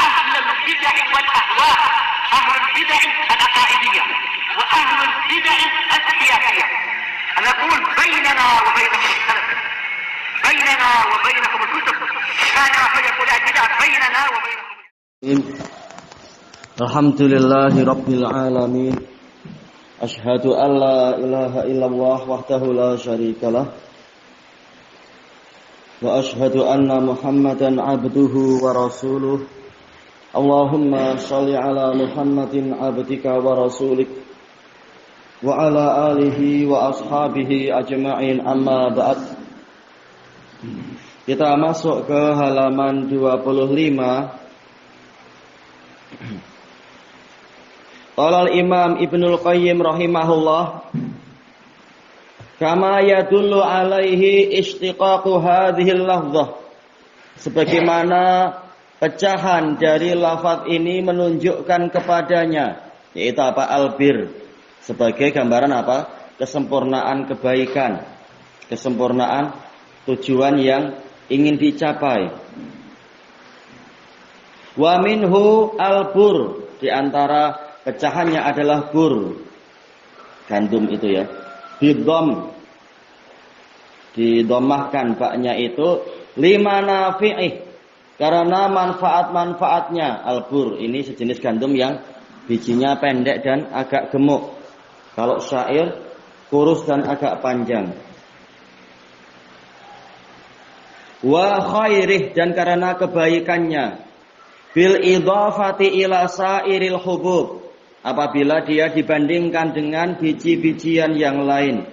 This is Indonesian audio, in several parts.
أهل البدع والأهواء، أهل البدع العقائدية وأهل البدع السياسية. أنا أقول بيننا وبينكم السلف، بيننا وبينكم الكتب، كان فيقول البدع بيننا وبينكم. Alhamdulillahi Rabbil Alamin. Ashhadu an la ilaha illallah wahdahu la syarikalah. Wa ashhadu anna Muhammadan abduhu wa rasuluh. Allahumma shalli ala Muhammadin abdika wa rasulik wa ala alihi wa ashabihi ajma'in, amma ba'd. Kita masuk ke halaman 25. Qala al-Imam Ibnul Qayyim rahimahullah, kama yadullu alaihi istiqaqu hadhihi al-lafzah, sebagaimana pecahan dari lafaz ini menunjukkan kepadanya, yaitu apa? Albir, sebagai gambaran apa? Kesempurnaan kebaikan, kesempurnaan tujuan yang ingin dicapai. Wa minhu albur, di antara pecahannya adalah bur, gandum itu ya, didomahkan baknya itu lima nafi'ih, karena manfaat-manfaatnya. Albur ini sejenis gandum yang bijinya pendek dan agak gemuk. Kalau syair kurus dan agak panjang. Wa khairih, dan karena kebaikannya. Bil idhafati ila sairil hubub, apabila dia dibandingkan dengan biji-bijian yang lain.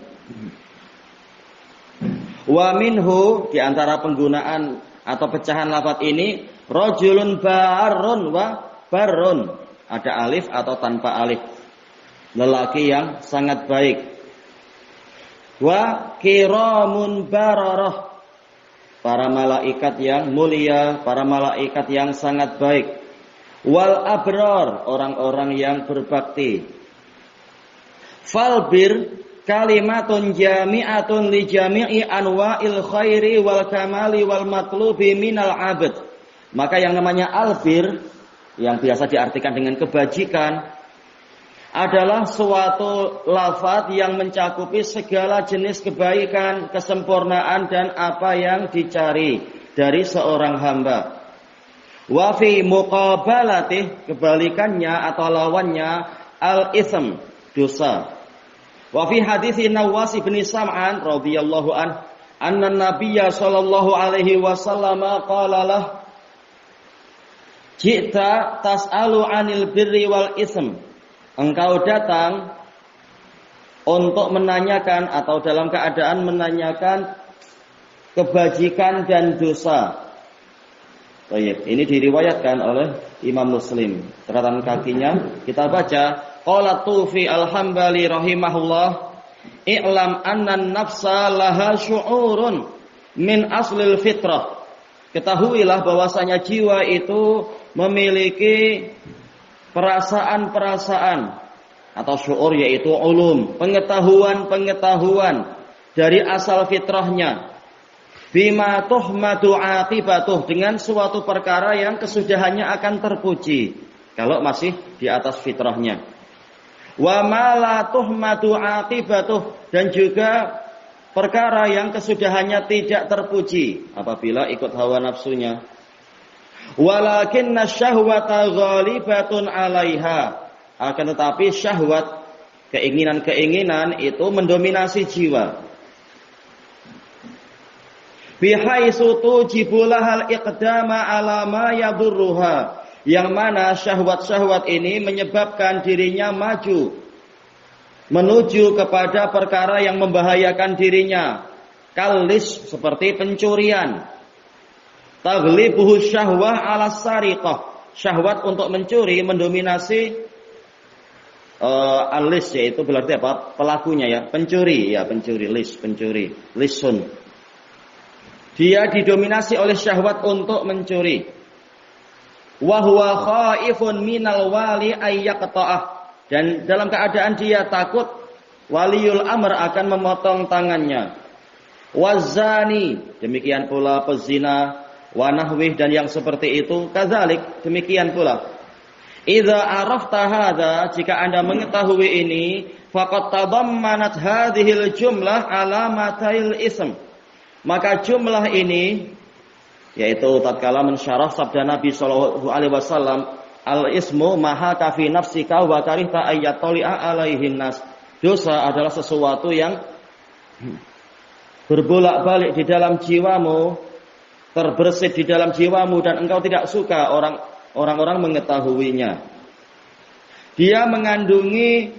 Wa minhu, di antara penggunaan atau pecahan lafaz ini, rajulun barun wa barun, ada alif atau tanpa alif, lelaki yang sangat baik. Wa kiramun bararah, para malaikat yang mulia, para malaikat yang sangat baik. Wal abrar, orang-orang yang berbakti. Falbir kalimatun jami'atun li jami'i anwa'il khairi wal kamali wal matlubi minal abd. Maka yang namanya albir, yang biasa diartikan dengan kebajikan, adalah suatu lafaz yang mencakupi segala jenis kebaikan, kesempurnaan, dan apa yang dicari dari seorang hamba. Wa fi muqabalatih, kebalikannya atau lawannya, al-itsm, dosa. Wa fi hadits Nawas bin Sam'an radhiyallahu an, anna Nabiyya sallallahu alaihi wasallam qala lah, "Ji'ta tas'alu 'anil birri wal itsm." Engkau datang untuk menanyakan atau dalam keadaan menanyakan kebajikan dan dosa. Baik, ini diriwayatkan oleh Imam Muslim. Catatan kakinya kita baca, qala Tufi al-Hambali rahimahullah, i'lam anna an-nafsa laha syu'urun min aslil fitrah. Ketahuilah bahwasanya jiwa itu memiliki perasaan-perasaan atau syu'ur, yaitu ulum, pengetahuan-pengetahuan dari asal fitrahnya. Bima tuhmadu aqibatuh, dengan suatu perkara yang kesudahannya akan terpuji kalau masih di atas fitrahnya. Wa ma la tuhmadu aqibatuh, dan juga perkara yang kesudahannya tidak terpuji apabila ikut hawa nafsunya. Walakinna syahwata ghalibatun 'alaiha, akan tetapi syahwat, keinginan-keinginan itu mendominasi jiwa. Bihaitsu tujibulahal iqdama 'ala ma yadurruha, yang mana syahwat-syahwat ini menyebabkan dirinya maju menuju kepada perkara yang membahayakan dirinya. Kalis, seperti pencurian. Taghlibuhu syahwah 'ala sariqah, syahwat untuk mencuri mendominasi alis, yaitu berarti apa? Pelakunya ya, pencuri ya, pencuri, pencuri, lisun. Dia didominasi oleh syahwat untuk mencuri. Wa huwa khaifun minal wali ayyaqta'ah, dan dalam keadaan dia takut waliul amr akan memotong tangannya. Wazani, demikian pula pezina, wa nahwih dan yang seperti itu. Kadzalik, demikian pula. Idza arafta hadza, jika Anda mengetahui ini, faqad tadammanat hadhil jumlah alamatil ism. Maka jumlah ini yaitu tatkala mensyarah sabda Nabi sallallahu alaihi wasallam, al-ismu maha kafi nafsika wa karihta ayyatali'a alaihin nas. Dosa adalah sesuatu yang berbolak-balik di dalam jiwamu, terbersit di dalam jiwamu dan engkau tidak suka orang-orang mengetahuinya. Dia mengandungi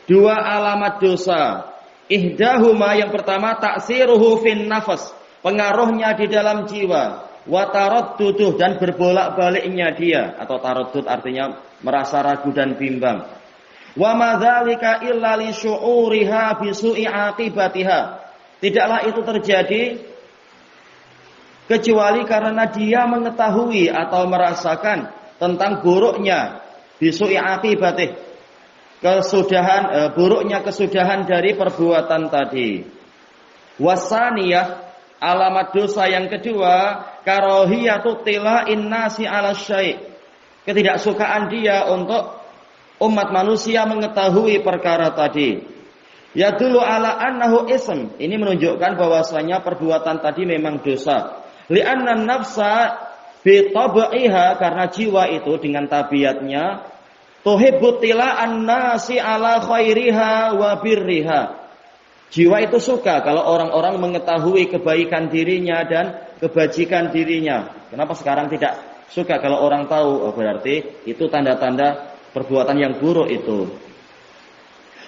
dua alamat dosa. Ihdahuma, yang pertama, taksiruhu fin nafas, pengaruhnya di dalam jiwa. Wa taradduduh, dan berbolak-baliknya dia, atau taraddud artinya merasa ragu dan bimbang. Wa madzalika illa li syu'uriha bi su'i aqibatiha. Tidaklah itu terjadi kecuali karena dia mengetahui atau merasakan tentang buruknya bisu'i aqibatih, buruknya kesudahan dari perbuatan tadi. Wasaniyah, alamat dosa yang kedua, karahiyatu tila'in nasi 'ala syai', ketidaksukaan dia untuk umat manusia mengetahui perkara tadi. Yadullu ala annahu ism, ini menunjukkan bahwasanya perbuatan tadi memang dosa. Li'anna nafsa bi tab'iha, karena jiwa itu dengan tabiatnya tuhibbu tila'an nasi 'ala khairiha wa birriha. Jiwa itu suka kalau orang-orang mengetahui kebaikan dirinya dan kebajikan dirinya. Kenapa sekarang tidak suka kalau orang tahu? Oh, berarti itu tanda-tanda perbuatan yang buruk itu.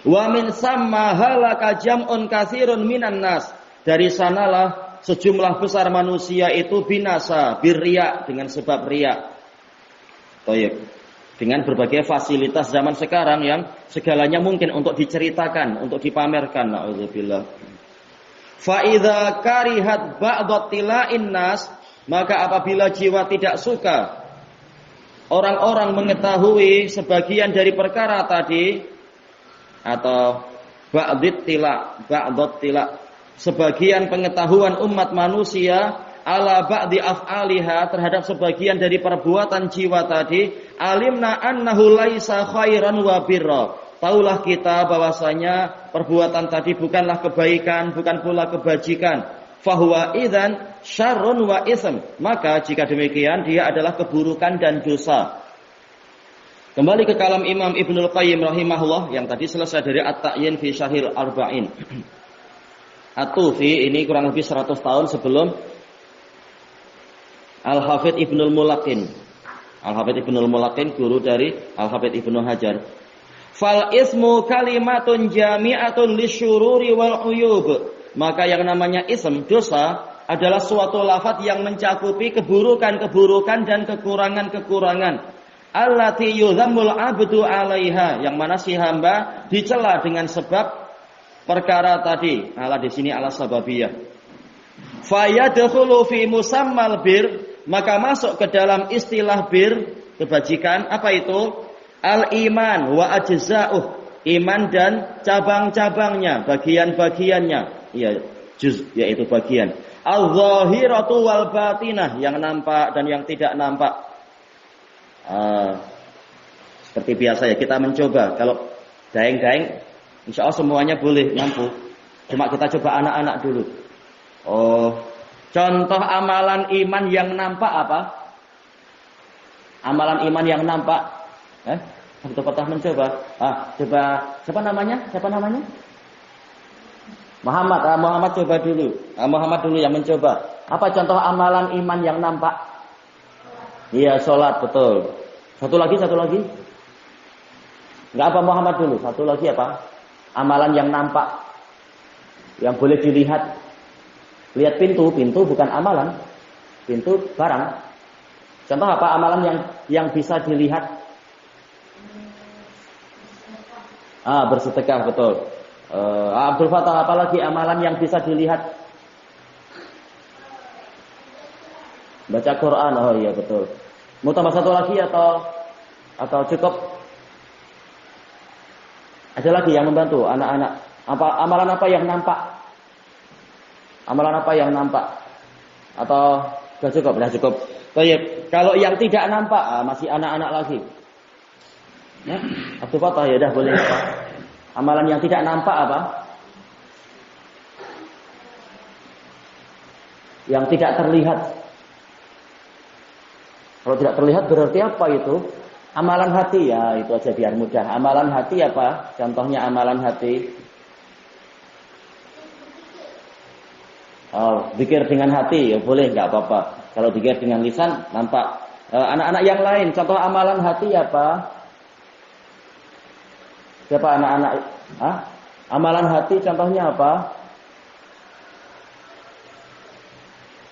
Wa min samma halaka jam'un katsirun minan nas. Dari sanalah sejumlah besar manusia itu binasa birriya, dengan sebab riya. Baik. Dengan berbagai fasilitas zaman sekarang yang segalanya mungkin untuk diceritakan, untuk dipamerkan. Nauzubillah. Fa idza karihat ba'dhat tila'in nas, maka apabila jiwa tidak suka orang-orang mengetahui sebagian dari perkara tadi, atau ba'dhat tila, sebagian pengetahuan umat manusia ala ba'di af'aliha, terhadap sebagian dari perbuatan jiwa tadi, alimna annahu laisa khairan wa birra. Taulah kita bahwasanya perbuatan tadi bukanlah kebaikan, bukan pula kebajikan. Fahuwa idzan syarrun wa ism. Maka jika demikian dia adalah keburukan dan dosa. Kembali ke kalam Imam Ibnul Qayyim rahimahullah yang tadi selesai dari At-Ta'yin fi Syarhil Arba'in. At-Tufi ini kurang lebih 100 tahun sebelum Al-Hafidh Ibnul Mulaqin. Al-Hafidh Ibnul Mulaqin guru dari Al-Hafidh Ibnu Hajar. Fal ismu kalimatun jami'atun lisyururi wal uyub. Maka yang namanya ism, dosa, adalah suatu lafaz yang mencakupi keburukan-keburukan dan kekurangan-kekurangan. Allati yudhammul abdu 'alaiha, yang mana si hamba dicela dengan sebab perkara tadi. Ala di sini ala sababiyah. Fayadkhulu fi musammal bir, maka masuk ke dalam istilah bir, kebajikan. Apa itu? Al-iman wa ajza'uh, iman dan cabang-cabangnya, bagian-bagiannya. Iya, juz, yaitu bagian. Al-zahiratu wal batinah, yang nampak dan yang tidak nampak. Seperti biasa ya, kita mencoba. Kalau daeng-daeng, insya Allah semuanya boleh mampu. Cuma kita coba anak-anak dulu. Oh, contoh amalan iman yang nampak apa? Amalan iman yang nampak. Kita pernah mencoba. Coba. Siapa namanya? Muhammad. Muhammad coba dulu. Muhammad dulu yang mencoba. Apa contoh amalan iman yang nampak? Iya, sholat, betul. Satu lagi. Enggak apa Muhammad dulu. Satu lagi apa? Amalan yang nampak, yang boleh dilihat. Lihat pintu bukan amalan. Pintu barang. Contoh apa amalan yang bisa dilihat? Bersedekah, betul. Abdul Fatah, apalagi amalan yang bisa dilihat? Baca Quran. Oh iya, betul. Mau tambah satu lagi atau cukup? Ada lagi yang membantu anak-anak? Amalan apa yang nampak? Amalan apa yang nampak? Atau Sudah cukup. Baik, kalau yang tidak nampak, masih anak-anak lagi. Ya, Abdul Fatah ya dah boleh apa? Amalan yang tidak nampak apa? Yang tidak terlihat. Kalau tidak terlihat berarti apa itu? Amalan hati ya, itu aja biar mudah. Amalan hati apa? Contohnya amalan hati. Oh, zikir dengan hati ya boleh, nggak apa-apa. Kalau zikir dengan lisan nampak. Anak-anak yang lain, contoh amalan hati apa? Siapa anak-anak? Amalan hati contohnya apa?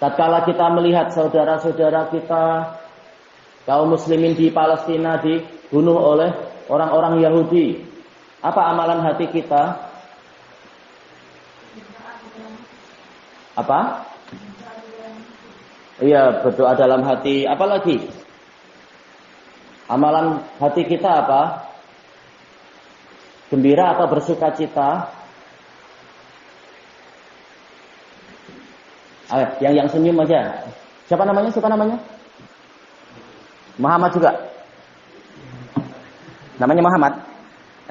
Tatkala kita melihat saudara-saudara kita kaum muslimin di Palestina dibunuh oleh orang-orang Yahudi. Apa amalan hati kita? Apa? Iya, berdoa dalam hati. Apalagi? Amalan hati kita apa? Gembira atau bersuka cita? Yang senyum aja. Siapa namanya? Muhammad juga. Namanya Muhammad.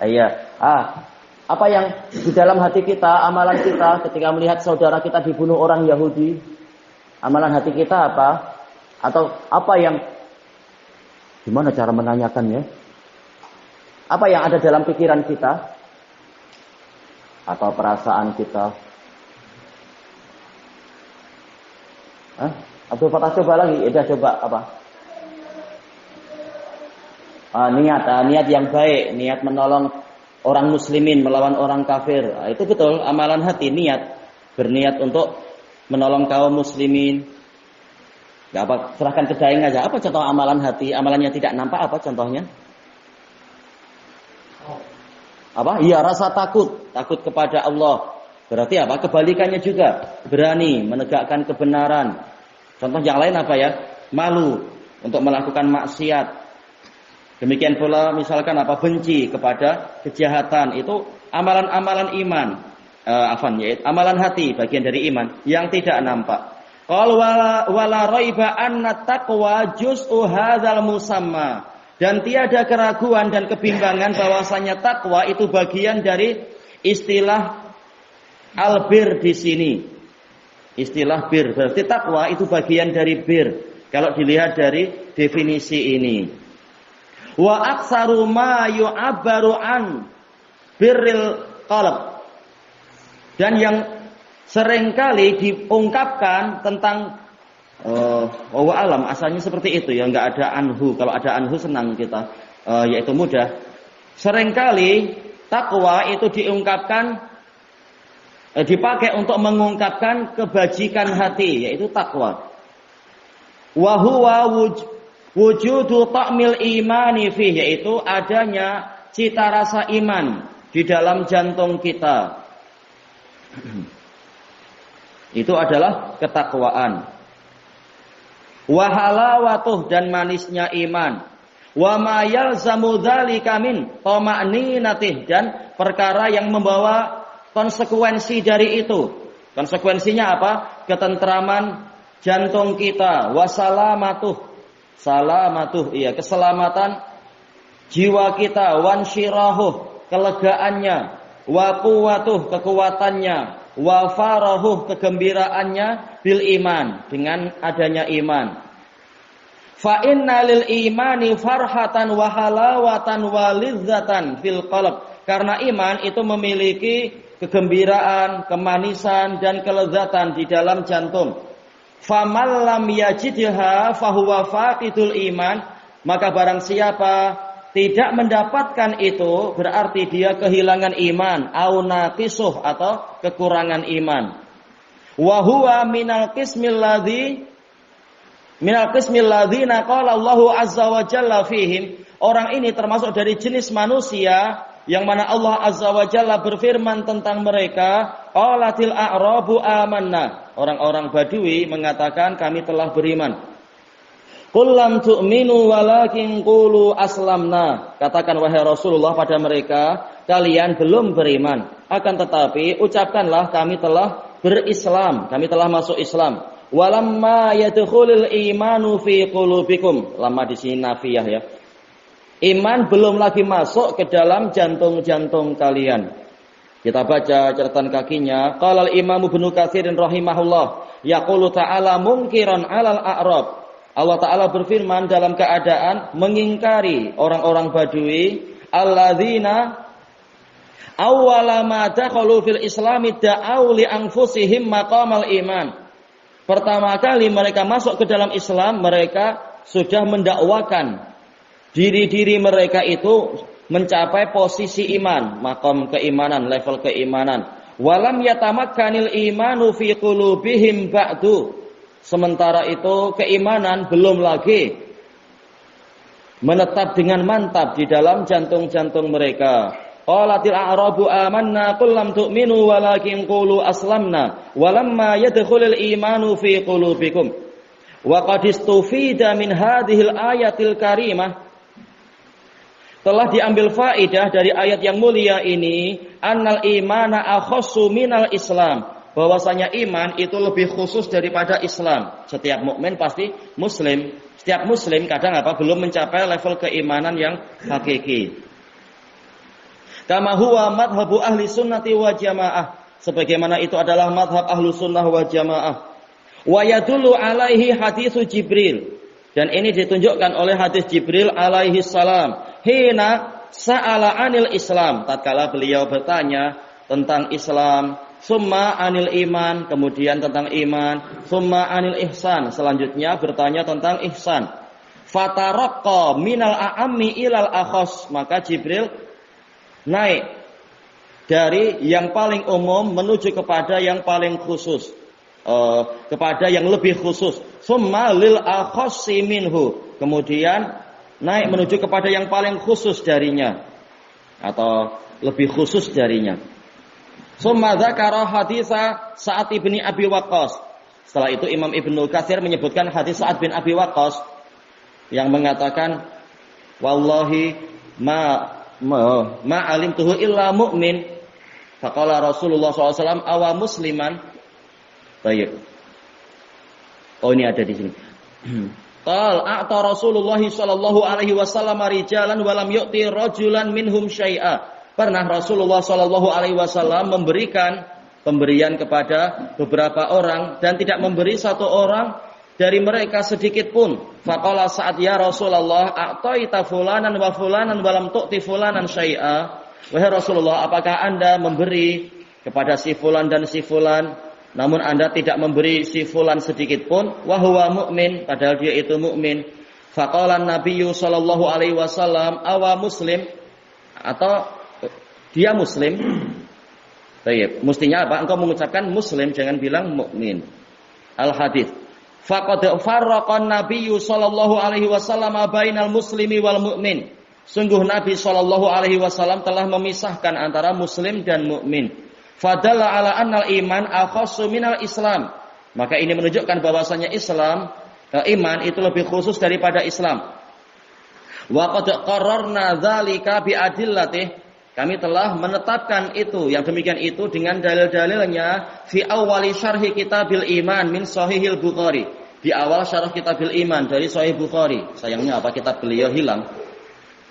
Iya. Apa yang di dalam hati kita, amalan kita ketika melihat saudara kita dibunuh orang Yahudi? Amalan hati kita apa? Atau apa yang gimana cara menanyakannya? Apa yang ada dalam pikiran kita? Atau perasaan kita? Abdul Fatah coba lagi. Coba apa? Niat yang baik, niat menolong orang muslimin melawan orang kafir. Itu betul amalan hati, niat berniat untuk menolong kaum muslimin. Gak apa, serahkan ke daing aja. Apa contoh amalan hati? Amalannya tidak nampak apa contohnya? Apa? Iya, rasa takut kepada Allah. Berarti apa? Kebalikannya juga berani menegakkan kebenaran. Contoh yang lain apa ya? Malu untuk melakukan maksiat. Demikian pula misalkan apa? Benci kepada kejahatan. Itu amalan-amalan iman. Amalan hati bagian dari iman yang tidak nampak. Qal wala raiba anna taqwa juz'u hadzal musamma. Dan tiada keraguan dan kebimbangan bahwasanya takwa itu bagian dari istilah albir di sini. Istilah bir berarti takwa itu bagian dari bir. Kalau dilihat dari definisi ini. Wa aktsaru ma yu'abbaru an birril qalb. Dan yang seringkali diungkapkan tentang wa alam asalnya seperti itu ya, nggak ada anhu. Kalau ada anhu senang kita, yaitu mudah. Seringkali takwa itu diungkapkan, dipakai untuk mengungkapkan kebajikan hati, yaitu takwa. Wa huwa wujudu ta'mil imani fi, yaitu adanya cita rasa iman di dalam jantung kita. Itu adalah ketakwaan. Wa halawatuh, dan manisnya iman. Wa ma yalzamu dzalika min tama'ninatih, dan perkara yang membawa konsekuensi dari itu. Konsekuensinya apa? Ketentraman jantung kita. Wa salamatuh, keselamatan jiwa kita. Wan syirahuh, kelegaannya. Wa quwwatuh, kekuatannya. Wa farahuh, kegembiraannya. Bil iman, dengan adanya iman. Fa inna lil imani farhatan wa halawatan wa lizzatan fil qalb. Karena iman itu memiliki kegembiraan, kemanisan dan kelezatan di dalam jantung. Faman lam yajidha fahuwa faqidul iman. Maka barang siapa tidak mendapatkan itu, berarti dia kehilangan iman, au naqisuh, atau kekurangan iman. Wa huwa minal qismil ladzina qala Allahu azza wa jalla fihim. Orang ini termasuk dari jenis manusia yang mana Allah azza wa jalla berfirman tentang mereka, qalatil a'rabu amanna. Orang-orang Badui mengatakan kami telah beriman. Qul lam tu'minu walakin qulu aslamna. Katakan wahai Rasulullah pada mereka, kalian belum beriman, akan tetapi ucapkanlah kami telah berislam, kami telah masuk Islam. Walamma yadkhulul imanu fi qulubikum. Lama di sini nafiyah ya. Iman belum lagi masuk ke dalam jantung-jantung kalian. Kita baca catatan kakinya. Qala al-Imam Ibnu Katsir rahimahullah, yaqulu ta'ala munkiran 'alal a'rab. Allah Ta'ala berfirman dalam keadaan mengingkari orang-orang Badui, alladzina awwala ma dakhalu fil islami da'au li anfusihim maqamal iman. Pertama kali mereka masuk ke dalam Islam, mereka sudah mendakwakan diri-diri mereka itu mencapai posisi iman, maqam keimanan, level keimanan. Walam yatamakkanil imanu fi qulubihim ba'du. Sementara itu keimanan belum lagi menetap dengan mantap di dalam jantung-jantung mereka. Qalatil a'rabu amanna qul lam tu'minu walakin qulu aslamna walamma yadkhulul imanu fi qulubikum. Wa qad istufida min hadhil ayatil karimah. Telah diambil faedah dari ayat yang mulia ini, annal imana akhassu minal Islam, bahwasanya iman itu lebih khusus daripada Islam. Setiap mukmin pasti muslim. Setiap muslim kadang belum mencapai level keimanan yang hakiki. Kama huwa madhabu ahli sunnati wa jamaah, sebagaimana itu adalah madhab ahlu sunnah wa jamaah. Wa yadullu alaihi haditsu Jibril, dan ini ditunjukkan oleh hadis Jibril alaihi salam. Hina sa'ala anil Islam, tatkala beliau bertanya tentang Islam, summa anil iman, kemudian tentang iman, summa anil ihsan, selanjutnya bertanya tentang ihsan. Fataraqqa minal a'ammi ilal akhas, maka Jibril naik dari yang paling umum menuju kepada yang paling khusus, kepada yang lebih khusus. Summa lil akhassi minhu, kemudian naik menuju kepada yang paling khusus darinya atau lebih khusus darinya. Summa dzakara haditsa Sa'ad bin Abi Waqqas. Setelah itu Imam Ibnu Katsir menyebutkan hadis Sa'ad bin Abi Waqqas yang mengatakan, wallahi ma alimtuhu illa mu'min. Faqala Rasulullah SAW awa musliman. Baik. Oh, ini ada di sini. Qal a'ta Rasulullah sallallahu alaihi wasallam rijalan wa lam yu'ti rajulan minhum syai'a. Pernah Rasulullah sallallahu alaihi wasallam memberikan pemberian kepada beberapa orang dan tidak memberi satu orang dari mereka sedikit pun. Faqala Sa'ad ya Rasulullah a'taita fulanan wa fulanan wa lam tu'ti fulanan syai'a. Wahai Rasulullah, apakah Anda memberi kepada si fulan dan si fulan, namun Anda tidak memberi si fulan sedikit pun, wa huwa mu'min, padahal dia itu mukmin. Faqala Nabiyyu sallallahu alaihi wasallam awa muslim, atau dia muslim. Baik, mestinya apa? Engkau mengucapkan muslim, jangan bilang mukmin. Al-hadits. Faqad farraqan Nabiyyu sallallahu alaihi wasallam bainal muslimi wal mu'min. Sungguh Nabi sallallahu alaihi wasallam telah memisahkan antara muslim dan mukmin. Fadalla ala annal iman akhassu minal Islam. Maka ini menunjukkan bahwasanya Islam, iman itu lebih khusus daripada Islam. Wa qad qarrarna dzalika bi adillatih. Kami telah menetapkan itu, yang demikian itu dengan dalil-dalilnya fi awwali syarhi kitabil iman min sahihil Bukhari. Di awal syarah kitabil iman dari Sahih Bukhari. Sayangnya kitab beliau hilang.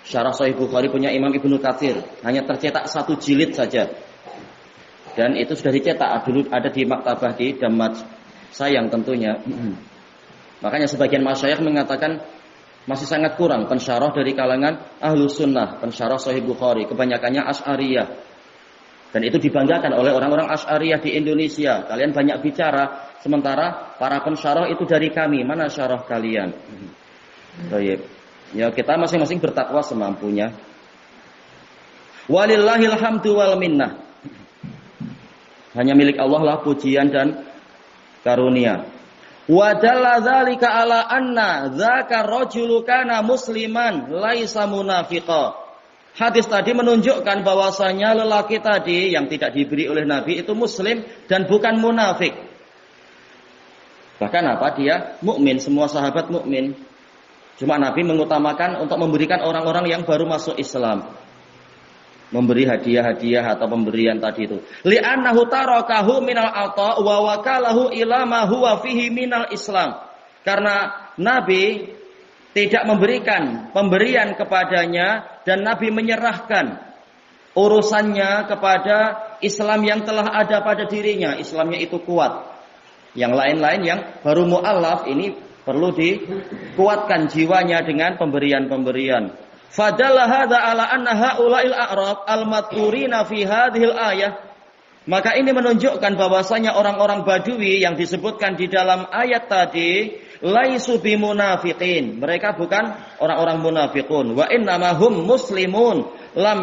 Syarah Sahih Bukhari punya Imam Ibnu Katsir, hanya tercetak 1 jilid saja. Dan itu sudah dicetak dulu, ada di maktabah di Damaj. Sayang tentunya. Makanya sebagian masyayikh mengatakan masih sangat kurang pensyarah dari kalangan ahlu sunnah, pensyarah Sahih Bukhari, kebanyakannya Asy'ariyah. Dan itu dibanggakan oleh orang-orang Asy'ariyah di Indonesia. Kalian banyak bicara, sementara para pensyarah itu dari kami. Mana syarah kalian? Baik. Ya, kita masing-masing bertakwa semampunya. Walillahil hamdu wal minnah. Hanya milik Allah lah pujian dan karunia. Wa dalla dzalika ala anna dzaka rajulu kana musliman laisa munafiqa. Hadis tadi menunjukkan bahwasanya lelaki tadi yang tidak diberi oleh Nabi itu muslim dan bukan munafik. Bahkan dia mukmin, semua sahabat mukmin. Cuma Nabi mengutamakan untuk memberikan orang-orang yang baru masuk Islam. memberi hadiah-hadiah atau pemberian tadi itu. Li'annahu tarakahu minal ata wa wakalahu ila ma huwa fihi minal Islam. Karena Nabi tidak memberikan pemberian kepadanya dan Nabi menyerahkan urusannya kepada Islam yang telah ada pada dirinya. Islamnya itu kuat. Yang lain-lain yang baru mu'allaf ini perlu dikuatkan jiwanya dengan pemberian-pemberian. Fadalla hadza ala anna haula'il a'rab al-madhkurina fi hadhil ayah. Maka ini menunjukkan bahwasanya orang-orang Badui yang disebutkan di dalam ayat tadi laisu bimunafiqin. Mereka bukan orang-orang munafiqun. Wa innamahum muslimun lam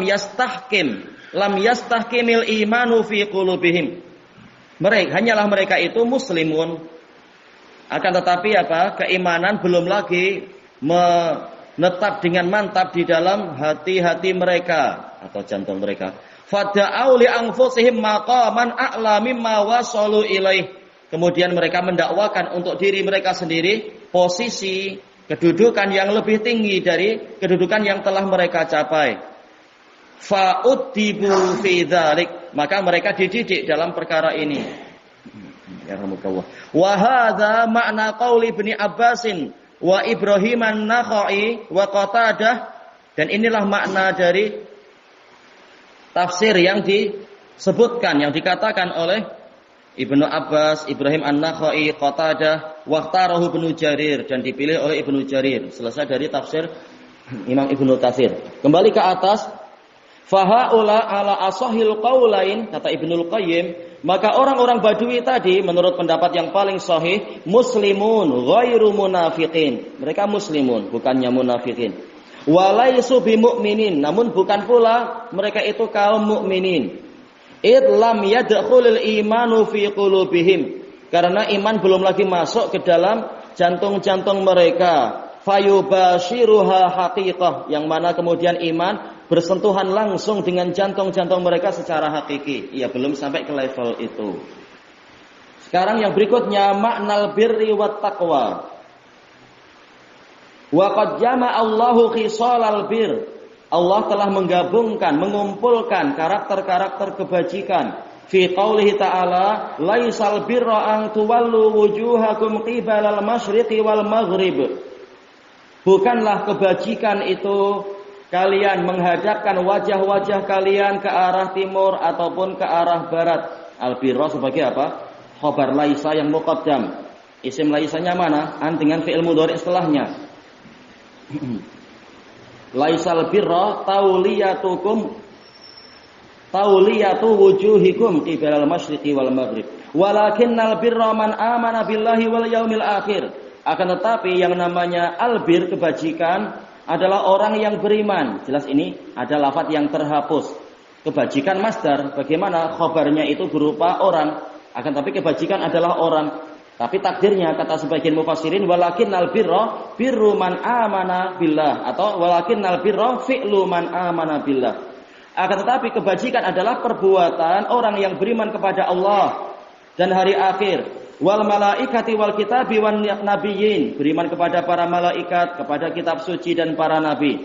yastahkimil imanu fi qulubihim. Hanyalah mereka itu muslimun. Akan tetapi keimanan belum lagi menetap dengan mantap di dalam hati-hati mereka atau jantung mereka. Fada'au li anfusihim maqaman a'la mimma wasalu ilaih. Kemudian mereka mendakwakan untuk diri mereka sendiri posisi kedudukan yang lebih tinggi dari kedudukan yang telah mereka capai. Fa'uddibu fi dzalik, maka mereka dididik dalam perkara ini. Ya rahmatullah. Wa hadza makna qauli Ibnu Abbasin wa Ibrahim an-Nakhai wa Qatadah, dan inilah makna dari tafsir yang disebutkan, yang dikatakan oleh Ibnu Abbas, Ibrahim an-Nakhai, Qatadah, waqtarahu Ibnu Jarir, dan dipilih oleh Ibnu Jarir. Selesai dari tafsir Imam Ibnu Katsir. Kembali ke atas, fahaula ala asahil qaulain, kata Ibnul Qayyim, maka orang-orang Badui tadi menurut pendapat yang paling sahih muslimun ghairu munafiqin. Mereka muslimun, bukannya munafiqin. Walaisu bimu'minin, namun bukan pula mereka itu kaum mukminin. Id lam yadkhulul imanu fi qulubihim, karena iman belum lagi masuk ke dalam jantung-jantung mereka. Fayubashiruha haqiqah, yang mana kemudian iman bersentuhan langsung dengan jantung-jantung mereka secara hakiki. Ya, belum sampai ke level itu. Sekarang yang berikutnya maknal birri wat taqwa. Wa qad jama'a Allahu khisalal bir. Allah telah menggabungkan, mengumpulkan karakter-karakter kebajikan fi qaulihi ta'ala laisal birra an tuwallu wujuhakum qibalal masyriqi wal maghrib. Bukanlah kebajikan itu kalian menghadapkan wajah-wajah kalian ke arah timur ataupun ke arah barat. Al-birra sebagai apa? Khabar laisa yang muqaddam. Isim laisanya mana? An dengan fi'il mudhari setelahnya. Laisal birra tauliyatu wujuhikum qibalal masyriqi wal maghrib. Walakinnal birra man amana billahi wal yaumil akhir. Akan tetapi yang namanya albir, kebajikan, adalah orang yang beriman. Jelas ini ada lafaz yang terhapus. Kebajikan masdar, bagaimana khabarnya itu berupa orang. Akan tapi kebajikan adalah orang. Tapi takdirnya kata sebagian mufassirin walakinnal birra birru man amana billah, atau walakinnal birra fi'lu man amana billah. Akan tetapi kebajikan adalah perbuatan orang yang beriman kepada Allah dan hari akhir. Wal malaikati wal kitabi wan nabiyyin, beriman kepada para malaikat, kepada kitab suci dan para nabi.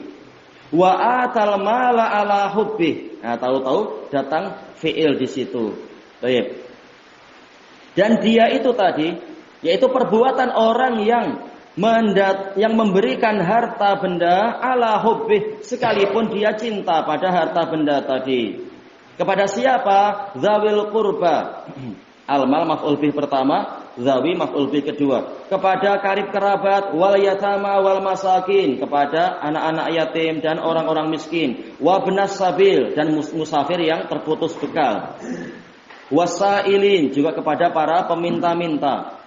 Wa atal mala ala hubbih. Nah, tahu-tahu datang fi'il di situ. Baik. Dan dia itu tadi, yaitu perbuatan orang yang memberikan harta benda ala hubbih, sekalipun dia cinta pada harta benda tadi. Kepada siapa? Zawil qurba. Al-mal maf'ul bih pertama, zawi maf'ul bih kedua. Kepada karib kerabat, wal yatama wal masakin, kepada anak-anak yatim dan orang-orang miskin. Wa benas sabil, dan musafir yang terputus bekal. Wasailin, juga kepada para peminta-minta.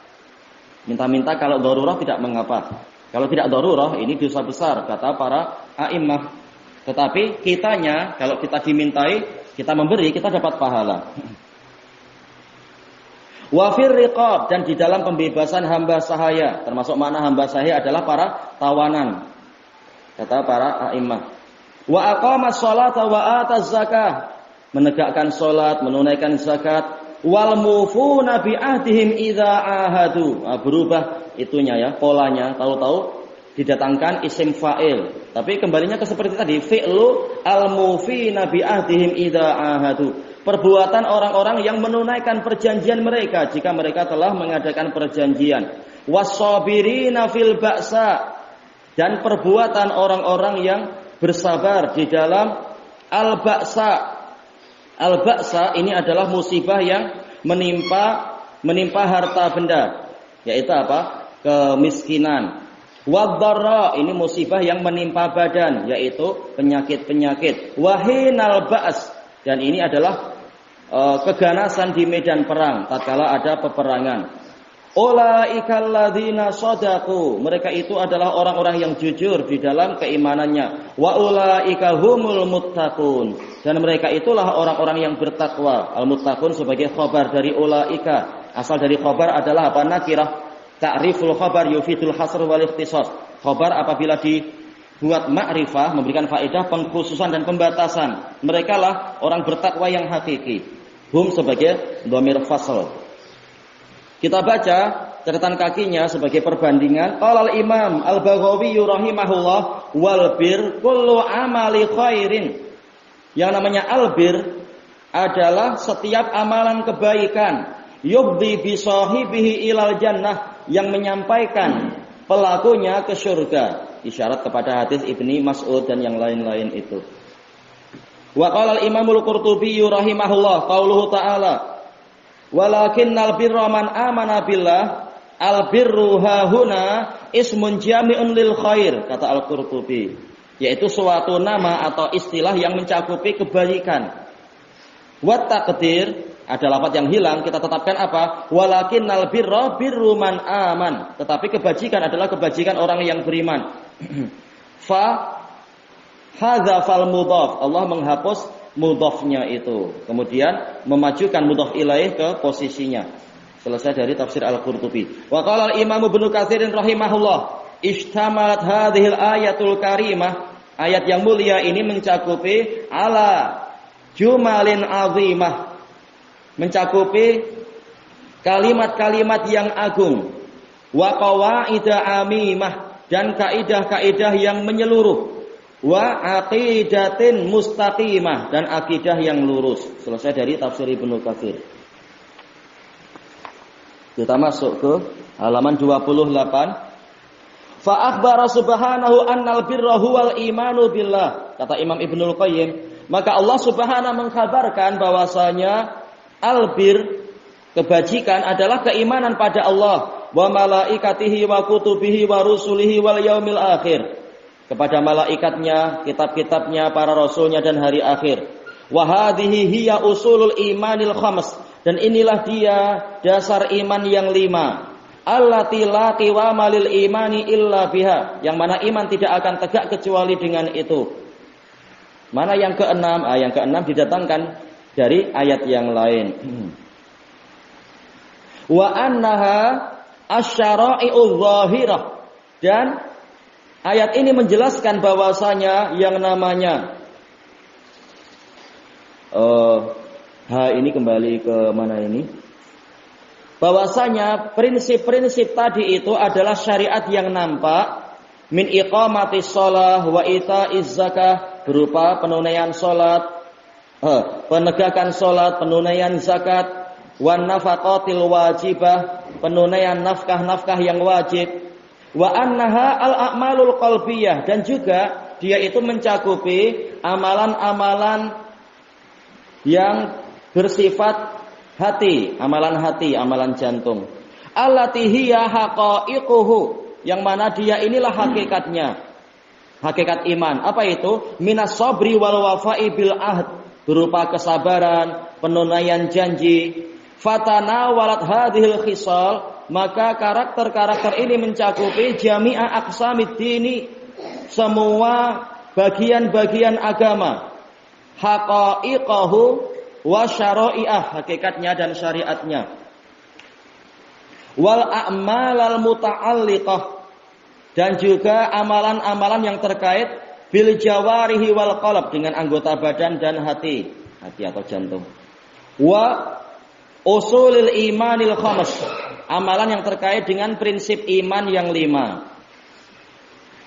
Minta-minta kalau darurah tidak mengapa. Kalau tidak darurah ini dosa besar kata para a'immah. Tetapi kitanya kalau kita dimintai, kita memberi, kita dapat pahala. Wa fir riqab, dan di dalam pembebasan hamba sahaya, termasuk makna hamba sahaya adalah para tawanan. Kata para a'immah. Wa aqamas sholata wa ataz zakah, menegakkan salat, menunaikan zakat. Wal mufuna bi ahdihim idza ahadu. Berubah itunya ya, polanya. Tahu-tahu didatangkan isim fa'il. Tapi kembalinya ke seperti tadi, fi'lu al-mufina bi ahdihim idza ahadu. Perbuatan orang-orang yang menunaikan perjanjian mereka jika mereka telah mengadakan perjanjian. Was-sabirina fil ba'sa, dan perbuatan orang-orang yang bersabar di dalam al-ba'sa. Al-ba'sa ini adalah musibah yang menimpa harta benda, yaitu apa? Kemiskinan. Wadh-dharra, ini musibah yang menimpa badan, yaitu penyakit-penyakit. Wahinal ba's, dan ini adalah keganasan di medan perang tatkala ada peperangan. Ulaikal ladzina shadaqu, mereka itu adalah orang-orang yang jujur di dalam keimanannya. Wa ulaika humul muttaqun, dan mereka itulah orang-orang yang bertakwa. Al-muttaqun sebagai khabar dari ulaika. Asal dari khabar adalah apa? Nakirah. Ta'riful khabar yufidul hasr wal ikhtisas. Khabar apabila dibuat ma'rifah memberikan faedah pengkhususan dan pembatasan. Mereka lah orang bertakwa yang hakiki. Hum sebagai dhamir fasl. Kita baca catatan kakinya sebagai perbandingan. Qala al-Imam Al-Baghawi rahimahullah, wal bir kullu amali khairin. Yang namanya albir adalah setiap amalan kebaikan, yubdi bi sahibihi ilal jannah, yang menyampaikan pelakunya ke surga. Isyarat kepada hadis Ibni Mas'ud dan yang lain-lain itu. Wa qala al-Imam Al-Qurtubi rahimahullah, qauluhu ta'ala, walakinnal birra man amana billah, al-birru hahuna ismun jami'un lil khair, kata Al-Qurtubi, yaitu suatu nama atau istilah yang mencakupi kebaikan. Wa taqdir, ada lafaz yang hilang, kita tetapkan apa? Walakinnal birra birru man aman, tetapi kebajikan adalah kebajikan orang yang beriman. Fa hadzafal mudhaf, Allah menghapus mudhafnya itu, kemudian memajukan mudhaf ilaih ke posisinya. Selesai dari tafsir Al-Qurtubi. Wa qala al-Imam Ibnu Katsir rahimahullah, ishtamalat hadhil ayatul karimah, ayat yang mulia ini mencakupi ala jumalin azimah, mencakupi kalimat-kalimat yang agung, wa qawaida amimah, dan kaidah-kaidah yang menyeluruh, wa aqidatin mustaqimah, dan akidah yang lurus. Selesai dari tafsir Ibnu Katsir. Kita masuk ke halaman 28. Fa akhbara subhanahu annal birra huwal imanu billah. Kata Imam Ibnul Qayyim, maka Allah Subhanahu mengkabarkan bahwasanya albir, kebajikan, adalah keimanan pada Allah, wa malaikatihi wa kutubihi wa rusulihi wal yaumil akhir, kepada malaikatnya, kitab-kitabnya, para rasulnya, dan hari akhir. Wa hadhihi hiya usulul imanil khams, dan inilah dia dasar iman yang 5. Allati la qiwama lil imani illa biha, yang mana iman tidak akan tegak kecuali dengan itu. Mana yang keenam? Yang keenam didatangkan dari ayat yang lain. Wa annaha asy-syara'i'udz zahirah, dan ayat ini menjelaskan bahwasanya yang namanya ini kembali ke mana ini? Bahwasanya prinsip-prinsip tadi itu adalah syariat yang nampak, min iqamatis shalah wa ita'iz zakah, berupa penunaian salat, penegakan salat, penunaian zakat, wan nafaqatil wajibah, penunaian nafkah-nafkah yang wajib, wa annaha al-a'malul qalbiyah, dan juga dia itu mencakupi amalan-amalan yang bersifat hati, amalan jantung. Allati hiya haqa'iquhu, yang mana dia inilah hakikatnya, hakikat iman. Apa itu? Minas sabri wal wafa'i bil ahd, berupa kesabaran, penunaian janji. Fatana walat hadhil khisal, maka karakter-karakter ini mencakupi jami'a aqsamid dini, semua bagian-bagian agama. Haqa'iqahu wa syara'i'ah, hakikatnya dan syariatnya. Wal a'malal muta'alliqah, dan juga amalan-amalan yang terkait bil jawarihi wal qalb, dengan anggota badan dan hati atau jantung. Wa usulil imanil khams, amalan yang terkait dengan prinsip iman yang 5.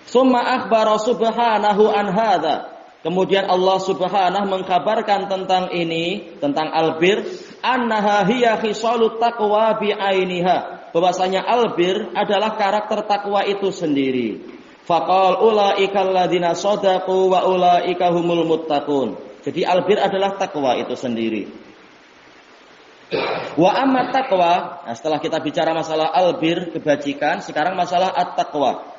Summa akhbara subhanahu an hadza. Kemudian Allah Subhanahu mengkabarkan tentang ini, tentang albir, annaha hiya khisalut taqwa bi ainiha. Bahwasanya albir adalah karakter takwa itu sendiri. Faqal ulaikal ladzina shadaqu wa ulaika humul muttaqun. Jadi albir adalah takwa itu sendiri. Wa amma taqwa, nah setelah kita bicara masalah albir, kebajikan, sekarang masalah at-taqwa.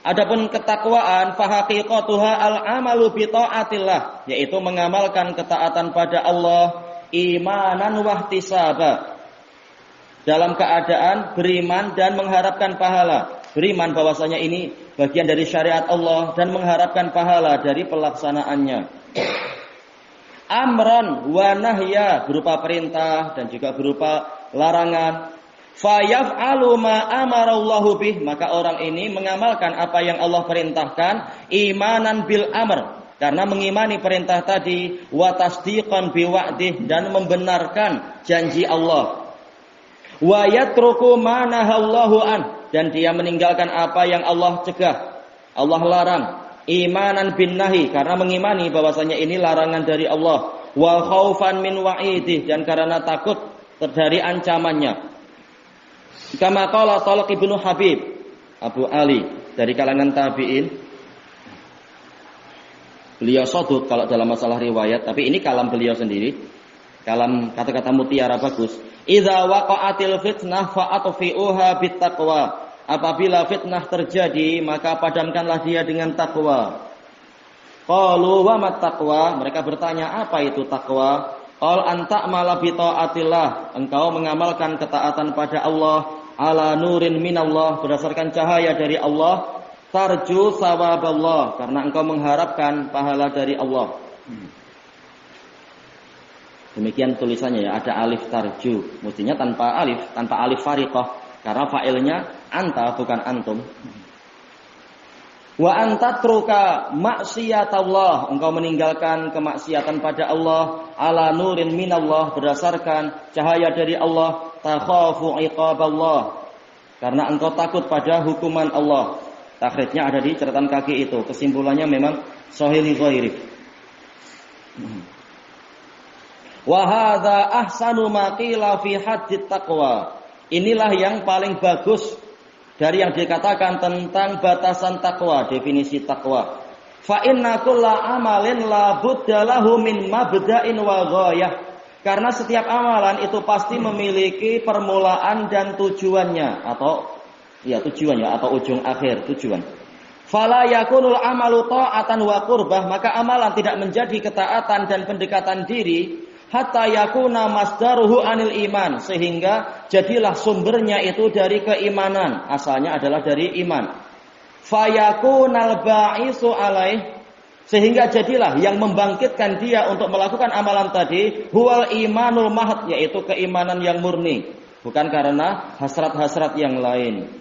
Adapun ketakwaan fahaqiqatuha al-amalu bi taatillah, yaitu mengamalkan ketaatan pada Allah imanan wahtisaba, dalam keadaan beriman dan mengharapkan pahala. Beriman bahwasanya ini bagian dari syariat Allah dan mengharapkan pahala dari pelaksanaannya. Amran wa nahya, berupa perintah dan juga berupa larangan. Fayaf'alu ma amarallahu bih, maka orang ini mengamalkan apa yang Allah perintahkan imanan bil amr, karena mengimani perintah tadi, wa tasdiqan bi wa'dih, dan membenarkan janji Allah. Wa yatruku ma nahallahu an, dan dia meninggalkan apa yang Allah cegah, Allah larang. Imanan bin nahi, karena mengimani bahwasanya ini larangan dari Allah. Wa khaufan min wa'idih, dan karena takut dari ancamannya. Kama qala Talq ibnu Habib, Abu Ali dari kalangan tabi'in. Beliau soduk kalau dalam masalah riwayat, tapi ini kalam beliau sendiri. Kalam kata-kata mutiara bagus. Idza waqa'atil fitnah fa'atfi'uha bittaqwa. Apabila fitnah terjadi, maka padamkanlah dia dengan takwa. Qalu wa mat taqwa? Mereka bertanya, apa itu takwa? Qal anta mala bi taatillah, engkau mengamalkan ketaatan pada Allah ala nurin minallah, berdasarkan cahaya dari Allah, tarju sawaballah, karena engkau mengharapkan pahala dari Allah. Demikian tulisannya ya, ada alif tarju, mestinya tanpa alif fariqah, karena fa'ilnya anta bukan antum. Wa antatruka maksiatallah, engkau meninggalkan kemaksiatan pada Allah ala nurin minallah, berdasarkan cahaya dari Allah, takhafu iqaballah, karena engkau takut pada hukuman Allah. Takhrijnya ada di catatan kaki itu, kesimpulannya memang sahih li ghairi. Wa hadza ahsanu ma qila fi haddit taqwa. Inilah yang paling bagus dari yang dikatakan tentang batasan takwa, definisi takwa. Fa inna kulla amalin la budda lahu min mabda'in wa ghayah. Karena setiap amalan itu pasti memiliki permulaan dan tujuannya, atau tujuannya atau ujung akhir tujuan. Fala yakunul amalu ta'atan wa qurbah, maka amalan tidak menjadi ketaatan dan pendekatan diri hatta yakuna masdaruhu anil iman, sehingga jadilah sumbernya itu dari keimanan, asalnya adalah dari iman. Fayakunal ba'isu alaih, sehingga jadilah yang membangkitkan dia untuk melakukan amalan tadi huwal imanul mahad, yaitu keimanan yang murni, bukan karena hasrat-hasrat yang lain.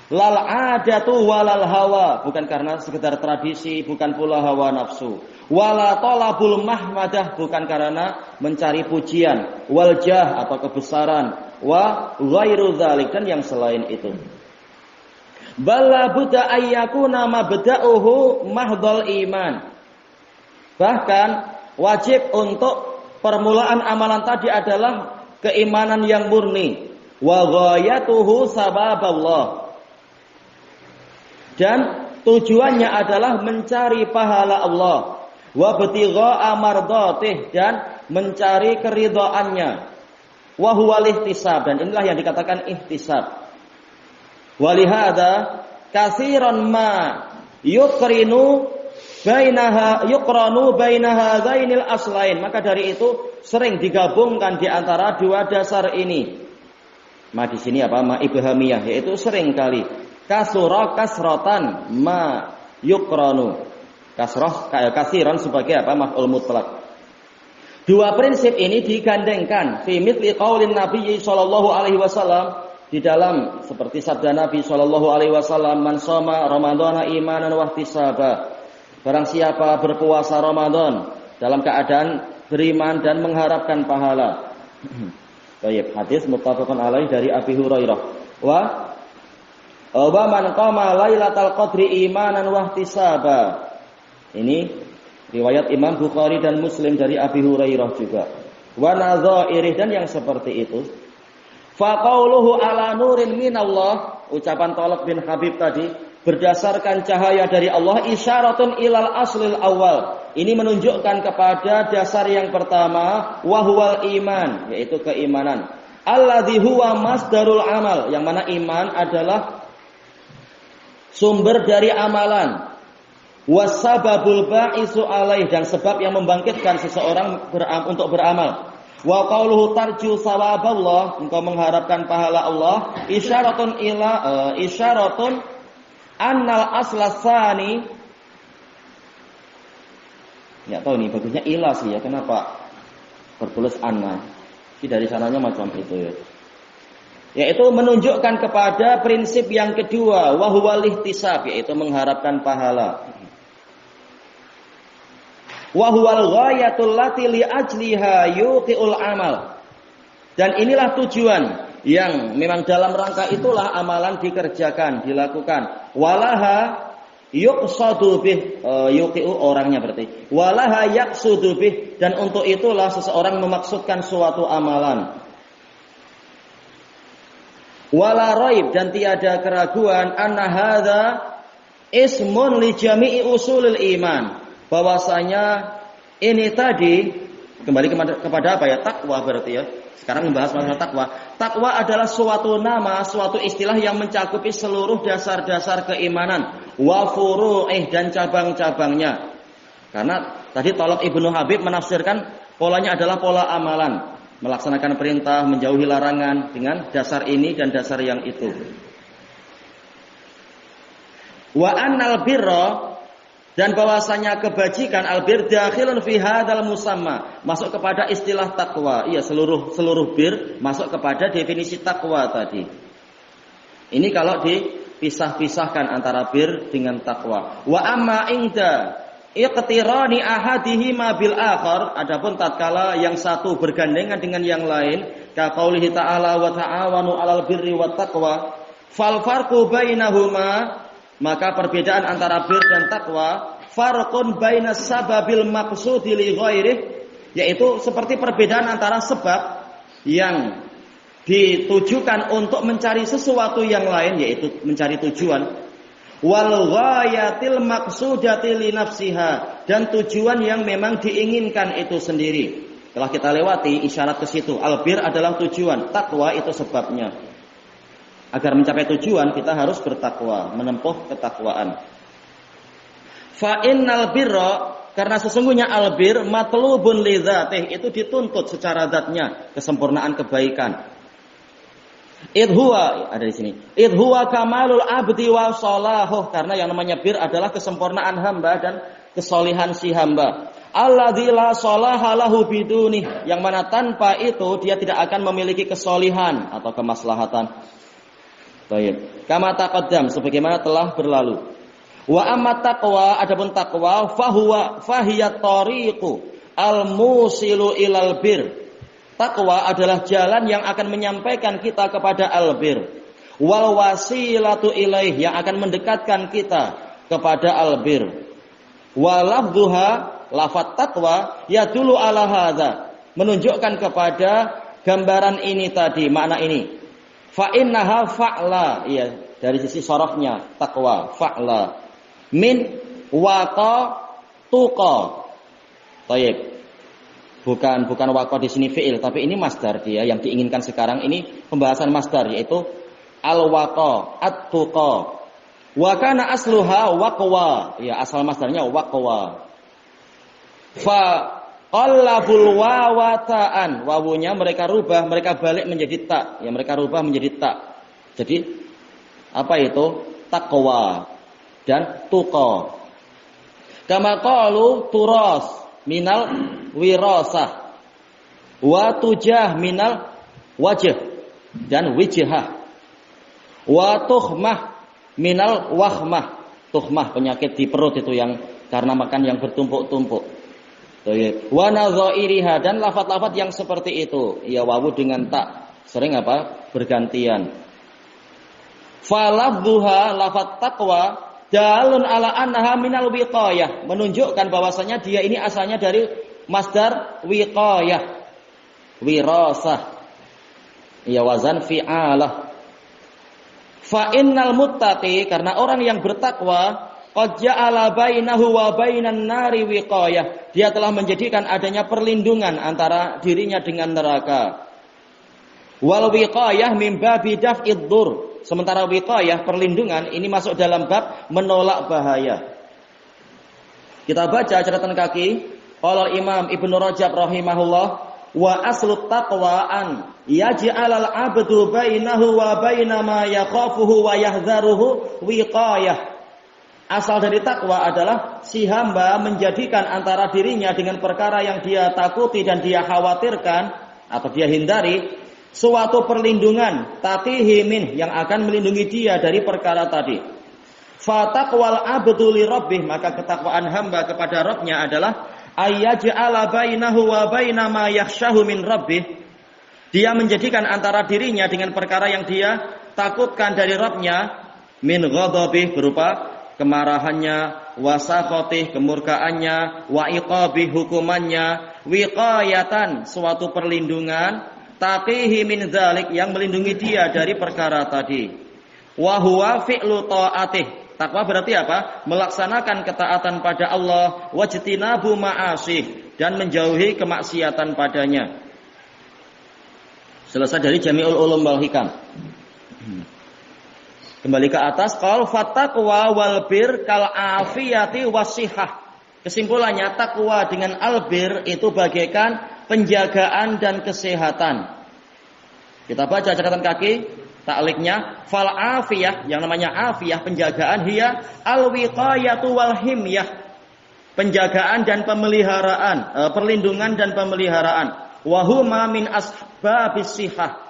Lal adatu walal hawa, bukan karena sekedar tradisi, bukan pula hawa nafsu. Wala talabul mahmadah, bukan karena mencari pujian, wal jah atau kebesaran, wa ghairu dzalik, dan yang selain itu. Balla budda ayyakuna mabda'uhu mahdhal iman. Bahkan wajib untuk permulaan amalan tadi adalah keimanan yang murni. Wa ghayatuhu sababallah, dan tujuannya adalah mencari pahala Allah. Wa batigha mardatih, dan mencari keridhaannya. Wa huwal ihtisab, dan inilah yang dikatakan ihtisab. Walihada katsiran ma yuqranu bainaha zainil aslain, maka dari itu sering digabungkan di antara dua dasar ini. Ma di sini apa? Ma ibhamiyah, yaitu sering kali. Kasura kasrotan ma yuqranu. Kasroh kasiran sebagai apa? Maf'ul mutlak. Dua prinsip ini digandengkan fi mithli qaulin Nabi sallallahu alaihi wasallam, di dalam seperti sabda Nabi sallallahu alaihi wasallam, man shoma ramadhana imanan wa ihtisaba. Barang siapa berpuasa Ramadan dalam keadaan beriman dan mengharapkan pahala. Baik, hadis muttafaqun alaih dari Abi Hurairah. Wa man qama lailatal qadri imanan wa ihtisaba. Ini riwayat Imam Bukhari dan Muslim dari Abi Hurairah juga. Wa nadzairih dan yang seperti itu. Fa qauluhu ala nurin minallah, ucapan Thalaq bin Habib tadi berdasarkan cahaya dari Allah, isyaratun ilal aslil awal. Ini menunjukkan kepada dasar yang pertama, wahwal iman, yaitu keimanan. Alladzi huwa masdarul amal, yang mana iman adalah sumber dari amalan. Wasababul ba'isu alaih, dan sebab yang membangkitkan seseorang untuk beramal. Wa qauluhu tarju sawaballah, engkau mengharapkan pahala Allah, isyaratun annal aslasani. Ya tahu nih, bagusnya ila sih ya, kenapa bertulis anna? Ini dari sananya macam itu ya. Yaitu menunjukkan kepada prinsip yang kedua, wa huwal ihtisab, yaitu mengharapkan pahala. Wa huwal ghayatul lati li ajliha yuqiul amal. Dan inilah tujuan yang memang dalam rangka itulah amalan dikerjakan, dilakukan. Walaha yuqsadu bih, yuqiu orangnya berarti. Walaha yaqsudu bih, dan untuk itulah seseorang memaksudkan suatu amalan. Wala raib, dan tiada keraguan anna hadza ismun li jami'i usulil iman. Bahwasanya ini tadi kembali kepada apa ya? Takwa berarti ya. Sekarang membahas masalah takwa. Takwa adalah suatu nama, suatu istilah yang mencakupi seluruh dasar-dasar keimanan, wa furu'ih, dan cabang-cabangnya. Karena tadi Thalaq Ibnu Habib menafsirkan polanya adalah pola amalan, melaksanakan perintah, menjauhi larangan dengan dasar ini dan dasar yang itu. Wa annal birra, dan bahwasanya kebajikan, albir dakhilun fi hadzal musamma, masuk kepada istilah takwa. Iya, seluruh bir masuk kepada definisi takwa tadi. Ini kalau dipisah-pisahkan antara bir dengan takwa. Wa amma inda iqtirani ahadihima bil akhar, adapun tatkala yang satu bergandengan dengan yang lain, ka qaulihi ta'ala wa ta'awanu 'alal birri wat taqwa, fal farqu bainahuma, maka perbedaan antara bir dan takwa, farqun bainas sababil maqsudi li ghairih, yaitu seperti perbedaan antara sebab yang ditujukan untuk mencari sesuatu yang lain, yaitu mencari tujuan, wal ghayatil maqsudati li nafsiha, dan tujuan yang memang diinginkan itu sendiri. Telah kita lewati isyarat ke situ. Albir adalah tujuan, takwa itu sebabnya. Agar mencapai tujuan kita harus bertakwa, menempuh ketakwaan. Fa innal birra, karena sesungguhnya albir matlubun li dzatih, itu dituntut secara zatnya, kesempurnaan kebaikan. Idhuwa, ada di sini. Idhuwa kamalul abdi wa salahuh, karena yang namanya bir adalah kesempurnaan hamba dan kesolihan si hamba. Alladzi la salaha lahu biduni, yang mana tanpa itu dia tidak akan memiliki kesolihan atau kemaslahatan. Baik, kama taqaddam, sebagaimana telah berlalu. Wa amma taqwa, adapun taqwa, fahiyat tariqu al-musilu ilal bir. Taqwa adalah jalan yang akan menyampaikan kita kepada albir. Wal wasilatu ilaih, yang akan mendekatkan kita kepada albir. Wa lafdhuha, lafaz taqwa yadullu ala hadza, menunjukkan kepada gambaran ini tadi, makna ini. Fa innaha fa'la, iya, dari sisi sharafnya takwa, fa'la min waqa tuqa. Baik. Bukan waqa di sini fi'il, tapi ini masdar dia yang diinginkan sekarang ini pembahasan masdar, yaitu al-waqa, at-tuqa. Wa kana asluha waqwa, ya asal masdarnya waqwa. Fa qallabul wawata'an, wawunya mereka rubah, mereka balik menjadi ta, ya mereka rubah menjadi ta. Jadi apa itu? Taqwa dan tuqa. Kama qalu turas minal wirasah wa tujah minal wajh dan wijhah, wa tuhmah minal wahmah. Tuhmah penyakit di perut itu yang karena makan yang bertumpuk-tumpuk. Wa nadzairiha, dan lafaz-lafaz yang seperti itu, ya wawu dengan tak sering apa? Bergantian. Falafdhuha lafat taqwa dalun ala annaha minal wiqayah, menunjukkan bahwasanya dia ini asalnya dari masdar wiqayah, wirasah. Ya wazan fi'alah. Fa innal muttaqi, karena orang yang bertakwa, qad ja'ala bainahu wa bainan nari wiqayah, dia telah menjadikan adanya perlindungan antara dirinya dengan neraka. Wal wiqayah min babi daf'id dur. Sementara wiqayah, perlindungan, ini masuk dalam bab menolak bahaya. Kita baca catatan kaki. Qala Imam Ibnu Rajab rahimahullah, wa aslut taqwaan yaj'alal 'abdu bainahu wa baina ma yakhafuhu wa yahdharuhu wiqayah. Asal dari takwa adalah si hamba menjadikan antara dirinya dengan perkara yang dia takuti dan dia khawatirkan atau dia hindari suatu perlindungan taqihi min, yang akan melindungi dia dari perkara tadi. Fa taqwal 'abdu li rabbih, maka ketakwaan hamba kepada Rabbnya adalah ayyaj'ala bainahu wa baina ma yakhshahu min rabbih. Dia menjadikan antara dirinya dengan perkara yang dia takutkan dari Rabbnya, min ghadabih, berupa kemarahannya, wa sakhotih, kemurkaannya, wa iqabih, hukumannya, wiqayatan, suatu perlindungan, taqihi min dzalik, yang melindungi dia dari perkara tadi. Wa huwa fi'lu ta'atih. Takwa berarti apa? Melaksanakan ketaatan pada Allah, wajtinabu ma'asih, dan menjauhi kemaksiatan padanya. Selesai dari Jami'ul Ulum wal Hikam. Kembali ke atas, qal fattaqwa wal bir kal afiyati wasihah. Kesimpulannya, takwa dengan albir itu bagaikan penjagaan dan kesehatan. Kita baca catatan kaki takliknya, fal afiyah, yang namanya afiyah, penjagaan, hiya al wiqayatu wal himyah, penjagaan dan pemeliharaan, perlindungan dan pemeliharaan. Wa huma min asbabis sihah,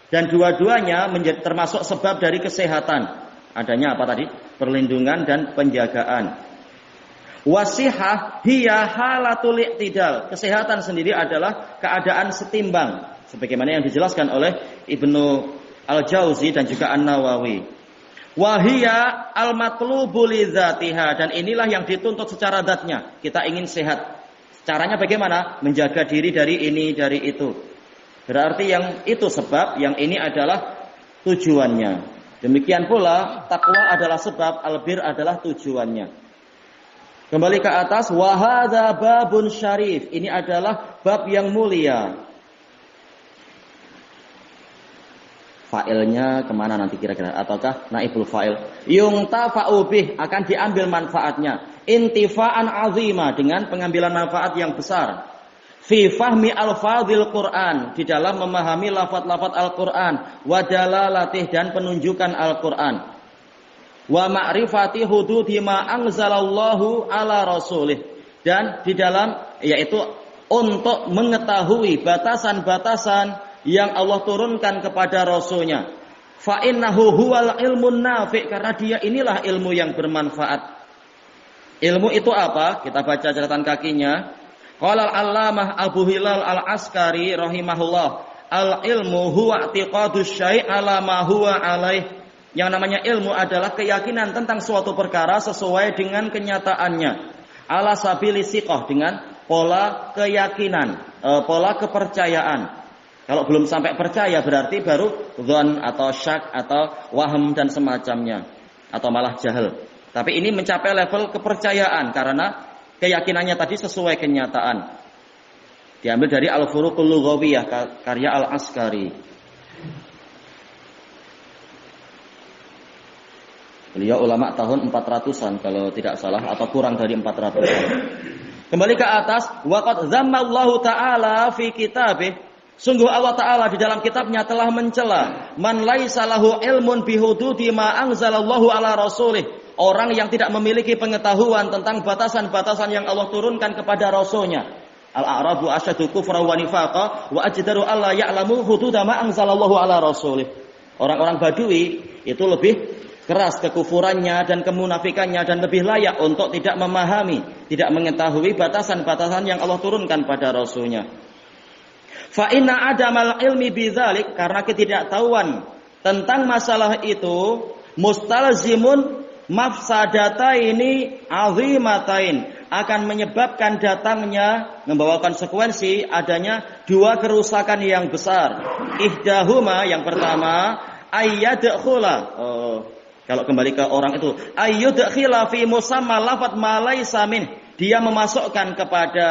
dan dua-duanya termasuk sebab dari kesehatan. Adanya apa tadi? Perlindungan dan penjagaan. Wasihah hiya halatul i'tidal, kesehatan sendiri adalah keadaan setimbang, sebagaimana yang dijelaskan oleh Ibnu Al-Jauzi dan juga An-Nawawi. Wahia al-matlubu li dzatiha, dan inilah yang dituntut secara zatnya. Kita ingin sehat. Caranya bagaimana? Menjaga diri dari ini, dari itu. Berarti yang itu sebab, yang ini adalah tujuannya. Demikian pula takwa adalah sebab, albir adalah tujuannya. Kembali ke atas, wa hadza babun syarif. Ini adalah bab yang mulia. Fa'ilnya kemana nanti kira-kira? Ataukah naibul fa'il? Yungtafa'u bih, akan diambil manfaatnya. Intifa'an azima, dengan pengambilan manfaat yang besar. Fi fahmi al-fadhil Qur'an, di dalam memahami lafaz-lafaz Al-Qur'an. Wa dalalatih, dan penunjukan Al-Qur'an. Wa ma'rifati hududi ma anzalallahu ala rasulih, dan di dalam, yaitu untuk mengetahui batasan-batasan yang Allah turunkan kepada Rasulnya. Fa innahu huwal ilmun nafi', karena dia inilah ilmu yang bermanfaat. Ilmu itu apa? Kita baca catatan kakinya. Qala al-allamah Abu Hilal al-Askari rahimahullah, al-ilmu huwa i'tiqadus syai' ala ma huwa alaih. Yang namanya ilmu adalah keyakinan tentang suatu perkara sesuai dengan kenyataannya. Ala sabili siqah, dengan pola keyakinan, pola kepercayaan. Kalau belum sampai percaya berarti baru dzan atau syak atau waham dan semacamnya, atau malah jahil. Tapi ini mencapai level kepercayaan karena keyakinannya tadi sesuai kenyataan. Diambil dari Al-Furuqul Lughawiyah karya Al-Askari. Beliau ulama tahun 400-an kalau tidak salah, atau kurang dari 400-an. Kembali ke atas, waqad dzammallahu ta'ala fi kitabih, sungguh Allah Ta'ala di dalam kitabnya telah mencela man laisa lahu ilmun bihududi ma anzalallahu ala rasulih, orang yang tidak memiliki pengetahuan tentang batasan-batasan yang Allah turunkan kepada Rasulnya. Al-a'rabu asyaddu kufran wa nifaqa wa ajdaru alla ya'lamu hududa ma anzalallahu ala rasulih. Orang-orang Badui itu lebih keras kekufurannya dan kemunafikannya, dan lebih layak untuk tidak memahami, tidak mengetahui batasan-batasan yang Allah turunkan pada Rasulnya. Fa inna adamal ilmi bidzalik, karena ketidaktahuan tentang masalah itu, mustalzimun mafsadataini azimatain, akan menyebabkan datangnya, membawa konsekuensi adanya dua kerusakan yang besar. Ihdahuma, yang pertama, ayyadkhula, kalau kembali ke orang itu, ayyudkhila fi musamma lafadz ma laysa min, dia memasukkan kepada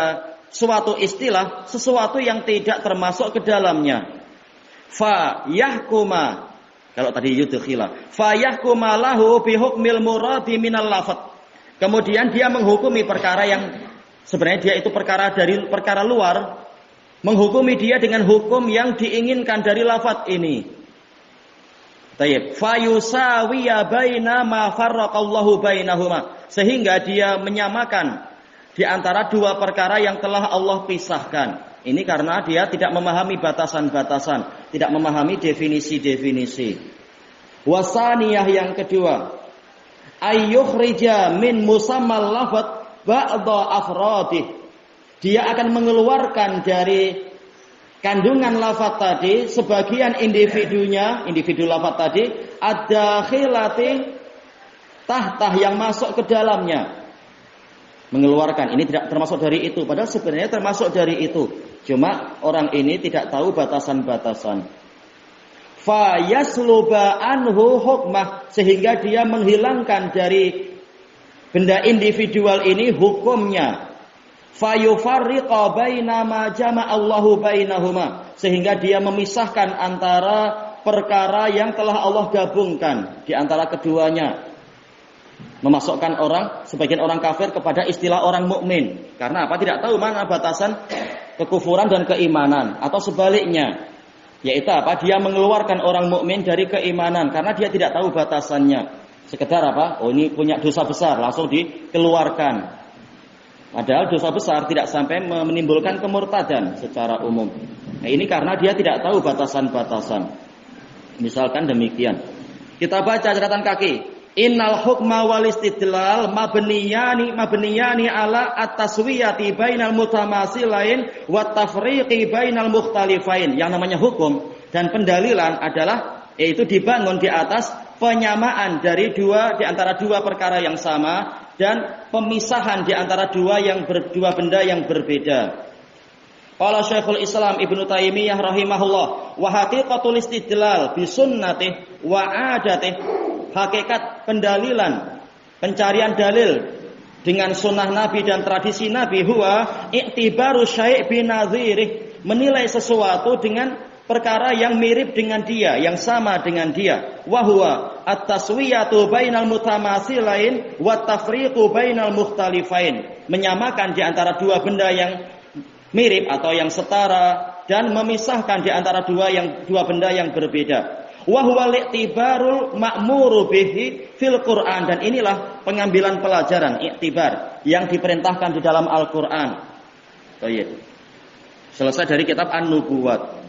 suatu istilah sesuatu yang tidak termasuk ke dalamnya. Fa yahkuma, kalau tadi yudkhila, fa yahkuma lahu bi hukmil muradi minal lafadz, kemudian dia menghukumi perkara yang sebenarnya dia itu perkara dari perkara luar, menghukumi dia dengan hukum yang diinginkan dari lafadz ini. Tayyib, fayusawiya baina ma farraqallahu bainahuma, sehingga dia menyamakan di antara dua perkara yang telah Allah pisahkan. Ini karena dia tidak memahami batasan-batasan, tidak memahami definisi-definisi. Wasaniyah, yang kedua, ayyukhrija min musammal lafadz ba'dha afradih, dia akan mengeluarkan dari kandungan lafadz tadi sebagian individunya, individu lafadz tadi, ad-dakhilati tahtah, yang masuk ke dalamnya. Mengeluarkan, ini tidak termasuk dari itu, padahal sebenarnya termasuk dari itu. Cuma orang ini tidak tahu batasan-batasan. Fa yasluba anhu hukmah, sehingga dia menghilangkan dari benda individual ini hukumnya. Fa yufarriqa baina ma jama'allahu bainahuma, sehingga dia memisahkan antara perkara yang telah Allah gabungkan di antara keduanya. Memasukkan orang, sebagian orang kafir kepada istilah orang mukmin. Karena apa? Tidak tahu mana batasan kekufuran dan keimanan, atau sebaliknya. Yaitu apa? Dia mengeluarkan orang mukmin dari keimanan karena dia tidak tahu batasannya. Sekedar apa? Oh, ini punya dosa besar, langsung dikeluarkan. Padahal dosa besar tidak sampai menimbulkan kemurtadan secara umum. Nah, ini karena dia tidak tahu batasan-batasan. Misalkan demikian. Kita baca catatan kaki. Innal hukma wal istidlal mabniyani ala at-taswiyati bainal mutamasilain wa tafriqi bainal mukhtalifain. Yang namanya hukum dan pendalilan adalah yaitu dibangun di atas penyamaan dari di antara dua perkara yang sama dan pemisahan di antara dua benda yang berbeda. Qala Syekhul Islam Ibnu Taimiyah rahimahullah, wa haqiqatul istidlal bi sunnatih wa adatih, hakikat pendalilan, pencarian dalil dengan sunnah Nabi dan tradisi Nabi, huwa i'tibaru syai' binadhirih, menilai sesuatu dengan perkara yang mirip dengan dia, yang sama dengan dia. Wa huwa at-taswiyatu bainal mutamasilain wa tafriqu bainal mukhtalifain, menyamakan di antara dua benda yang mirip atau yang setara dan memisahkan di antara dua benda yang berbeda. Wa huwa li'tibarul ma'muru bihi fil Qur'an, dan inilah pengambilan pelajaran i'tibar yang diperintahkan di dalam Al-Qur'an. Baik. Selesai dari kitab An-Nubuwat.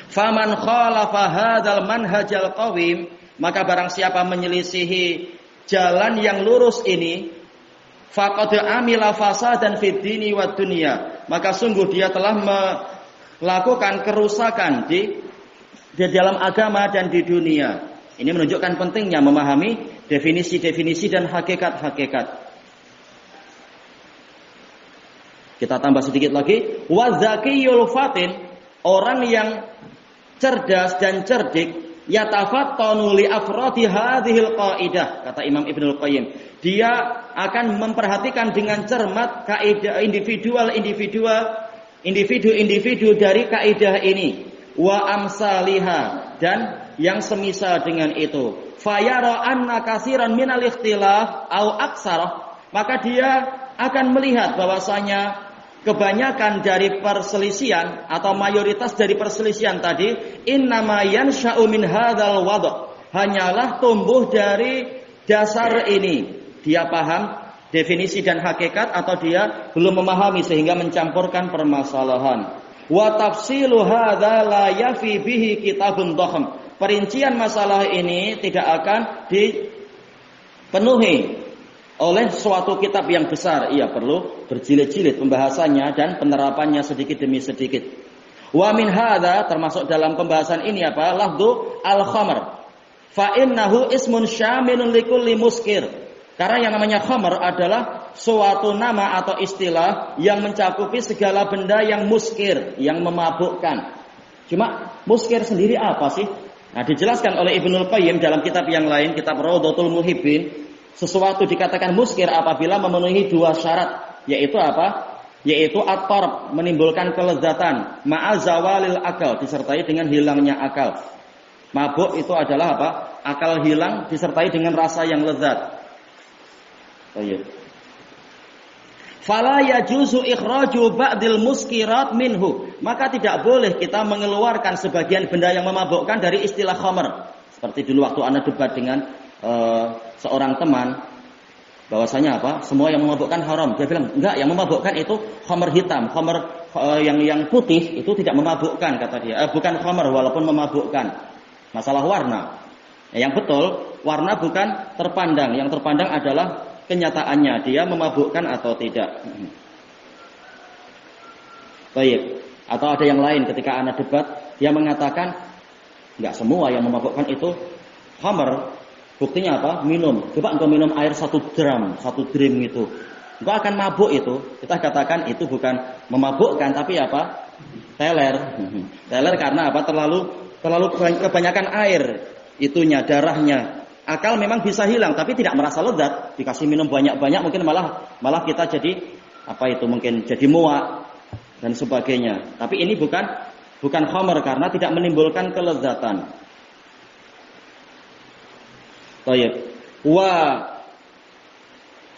Faman khalafa hadzal manhajal qawim, maka barang siapa menyelisihi jalan yang lurus ini, faqad amila fasadan fid dini wad dunya, maka sungguh dia telah melakukan kerusakan di dalam agama dan di dunia. Ini menunjukkan pentingnya memahami definisi-definisi dan hakikat-hakikat. Kita tambah sedikit lagi. Wa zakiyul fatin, orang yang cerdas dan cerdik, yatafattanu li afradi hadhil qaidah, kata Imam Ibnul Qayyim. Dia akan memperhatikan dengan cermat kaidah individu dari kaidah ini. Wa amsaliha, dan yang semisal dengan itu. Fayara anna katsiran minal ikhtilaf au aksarah, maka dia akan melihat bahwasanya kebanyakan dari perselisihan atau mayoritas dari perselisihan tadi innama yansha'u min hadzal wad', hanyalah tumbuh dari dasar ini. Dia paham definisi dan hakikat atau dia belum memahami sehingga mencampurkan permasalahan. Wa tafsilu hadza la yafi bihi kitabun dhahm, perincian masalah ini tidak akan dipenuhi oleh suatu kitab yang besar. Ia perlu berjilid-jilid pembahasannya dan penerapannya sedikit demi sedikit. Wa min hadza, termasuk dalam pembahasan ini apa? Lafdhu al-khamr Fa innahu ismun syamilun likulli muskir. Karena yang namanya khamr adalah suatu nama atau istilah yang mencakupi segala benda yang muskir, yang memabukkan. Cuma muskir sendiri apa sih? Nah, dijelaskan oleh Ibnul Qayyim dalam kitab yang lain, kitab Rawdatul Muhibbin, sesuatu dikatakan muskir apabila memenuhi dua syarat, yaitu apa? Yaitu at-tarb, menimbulkan kelezatan, ma'a zawalil akal, disertai dengan hilangnya akal. Mabuk itu adalah apa? Akal hilang disertai dengan rasa yang lezat. Baik. Fala yajuzu ikhraju ba'dil muskirat minhu. Maka tidak boleh kita mengeluarkan sebagian benda yang memabukkan dari istilah khamr. Seperti dulu waktu Anda debat dengan seorang teman, bahwasanya apa? Semua yang memabukkan haram. Dia bilang, enggak, yang memabukkan itu khamr hitam, khamr yang putih itu tidak memabukkan, kata dia. Bukan khamr walaupun memabukkan. Masalah warna. Yang betul, warna bukan terpandang. Yang terpandang adalah kenyataannya, dia memabukkan atau tidak. Baik. Atau ada yang lain ketika anak debat, dia mengatakan enggak semua yang memabukkan itu khamr. Buktinya apa? Minum. Coba engkau minum air 1 drum itu. Engkau akan mabuk itu. Kita katakan itu bukan memabukkan, tapi apa? Teler. Teler karena apa? Terlalu kebanyakan air itunya, darahnya. Akal memang bisa hilang, tapi tidak merasa lezat. Dikasih minum banyak-banyak, mungkin malah kita jadi apa itu? Mungkin jadi muak dan sebagainya. Tapi ini bukan khamr karena tidak menimbulkan kelezatan. Baik. Wa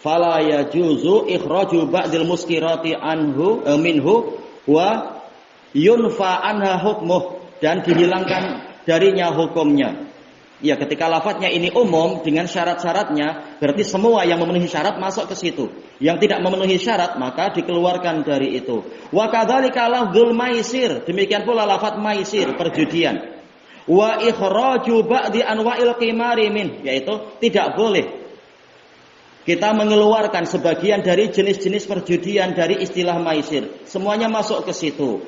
fala yajuzu ikhraju ba'dil muskirati anhu minhu wa yunfa anha hukmuh, dan dihilangkan darinya hukumnya. Ya, ketika lafadznya ini umum dengan syarat-syaratnya, berarti semua yang memenuhi syarat masuk ke situ. Yang tidak memenuhi syarat maka dikeluarkan dari itu. Wa kadzalika lafdzul maisir, demikian pula lafadz maisir, perjudian. Wa ikhraju ba'di anwa'il qimari min, yaitu tidak boleh kita mengeluarkan sebagian dari jenis-jenis perjudian dari istilah maisir. Semuanya masuk ke situ.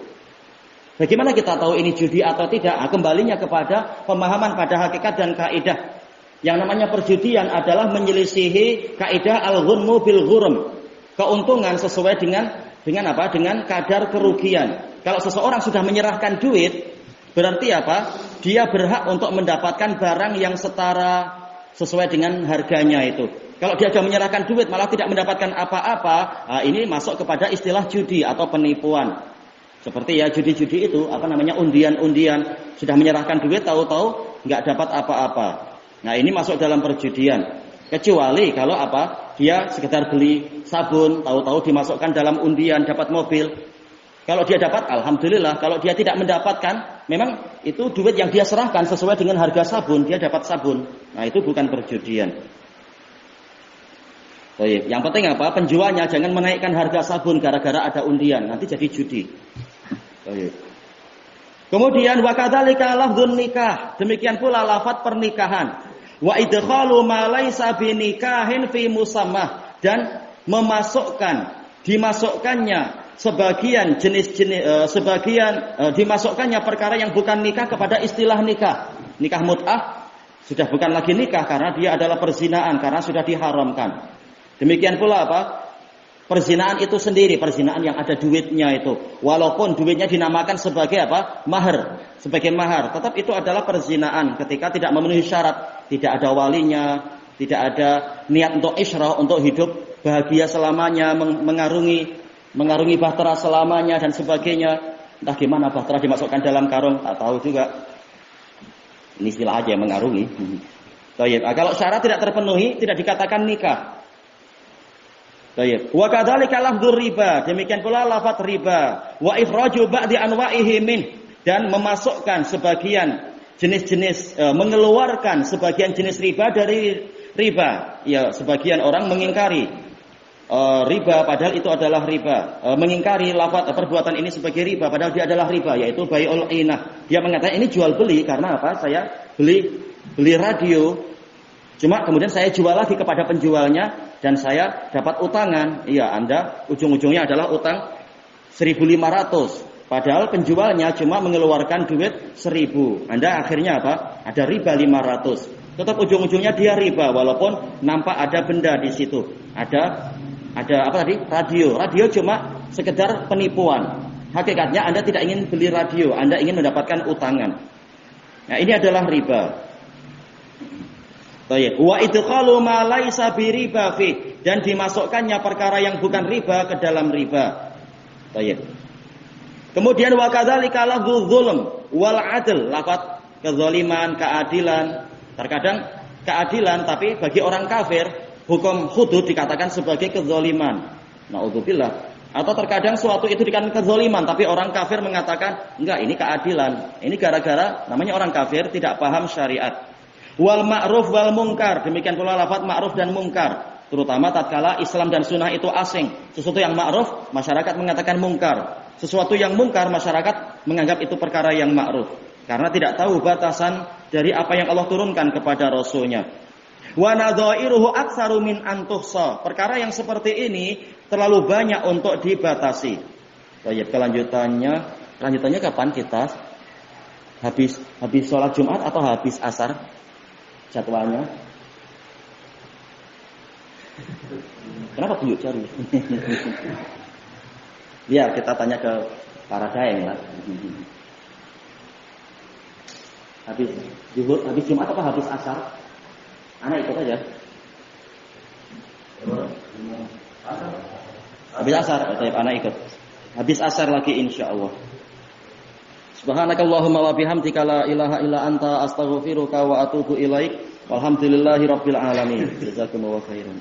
Bagaimana kita tahu ini judi atau tidak? Kembalinya kepada pemahaman pada hakikat dan kaidah. Yang namanya perjudian adalah menyelisihi kaidah al-ghunmu bil ghurm. Keuntungan sesuai dengan apa? Dengan kadar kerugian. Kalau seseorang sudah menyerahkan duit, berarti apa? Dia berhak untuk mendapatkan barang yang setara sesuai dengan harganya itu. Kalau dia sudah menyerahkan duit malah tidak mendapatkan apa-apa, ini masuk kepada istilah judi atau penipuan. Seperti ya judi-judi itu, undian-undian, sudah menyerahkan duit tahu-tahu nggak dapat apa-apa. Nah, ini masuk dalam perjudian. Kecuali kalau apa? Dia sekedar beli sabun, tahu-tahu dimasukkan dalam undian dapat mobil. Kalau dia dapat, alhamdulillah. Kalau dia tidak mendapatkan, memang itu duit yang dia serahkan sesuai dengan harga sabun, dia dapat sabun. Nah, itu bukan perjudian. Baik, yang penting apa? Penjualnya jangan menaikkan harga sabun gara-gara ada undian, nanti jadi judi. Baik. Kemudian wa kadzalika lafdzun nikah, demikian pula lafaz pernikahan. Wa idkhalu ma laisa binikahin fi musammah, dan dimasukkannya sebagian jenis-jenis dimasukkannya perkara yang bukan nikah kepada istilah nikah. Nikah mut'ah sudah bukan lagi nikah karena dia adalah perzinaan karena sudah diharamkan. Demikian pula apa? Perzinaan itu sendiri, perzinaan yang ada duitnya itu. Walaupun duitnya dinamakan sebagai apa? Mahar, sebagai mahar, tetap itu adalah perzinaan ketika tidak memenuhi syarat, tidak ada walinya, tidak ada niat untuk isyrah, untuk hidup bahagia selamanya, mengarungi bahtera selamanya dan sebagainya. Entah gimana bahtera dimasukkan dalam karung, tak tahu juga. Ini istilah aja yang mengarungi. Kalau syarat tidak terpenuhi, tidak dikatakan nikah. Baik. Wa kadzalika lafdzur riba, demikian pula lafaz riba. Wa ikhraju ba'di anwa'ihi min, dan memasukkan sebagian jenis-jenis mengeluarkan sebagian jenis riba dari riba. Ya, sebagian orang mengingkari riba padahal itu adalah riba. Mengingkari lafaz perbuatan ini sebagai riba padahal dia adalah riba, yaitu bai'ul inah. Dia mengatakan ini jual beli karena apa? Saya beli radio, cuma kemudian saya jual lagi kepada penjualnya dan saya dapat utangan. Iya, Anda ujung-ujungnya adalah utang 1.500. Padahal penjualnya cuma mengeluarkan duit 1.000. Anda akhirnya apa? Ada riba 500. tetap ujung-ujungnya dia riba walaupun nampak ada benda di situ. Ada apa tadi? Radio. Radio cuma sekedar penipuan. Hakikatnya Anda tidak ingin beli radio, Anda ingin mendapatkan utangan. Nah, ini adalah riba. Baik, wa idkhalu ma laisa biriba fi, dan dimasukkannya perkara yang bukan riba ke dalam riba. Baik. Kemudian wa kadzalika lafdzu dzulm wal adl, lafaz kezaliman, keadilan. Terkadang keadilan tapi bagi orang kafir hukum hudud dikatakan sebagai kezaliman. Naudzubillah. Atau terkadang suatu itu dikatakan kezaliman tapi orang kafir mengatakan enggak, ini keadilan. Ini gara-gara namanya orang kafir tidak paham syariat. Wal ma'ruf wal munkar, demikian pula lafaz ma'ruf dan munkar. Terutama tatkala Islam dan sunnah itu asing. Sesuatu yang ma'ruf masyarakat mengatakan munkar. Sesuatu yang munkar masyarakat menganggap itu perkara yang ma'ruf. Karena tidak tahu batasan dari apa yang Allah turunkan kepada Rasulnya. Wa nadhairuhu aktsaru min an tuhsa. Perkara yang seperti ini terlalu banyak untuk dibatasi. Baik, kelanjutannya kapan kita? Habis sholat Jumat atau habis asar? Jadwalnya? Kenapa tunjuk cari? Ya, kita tanya ke para daeng lah. Habis Jumat atau habis asar? Anak ikut aja. Habis asar, anak ikut. Habis asar lagi insyaallah. Subhanakallahumma wa bihamdika la ilaha illa anta astaghfiruka wa atubu ilaik. Walhamdulillahirabbil alamin. Jazakumullahu khairan.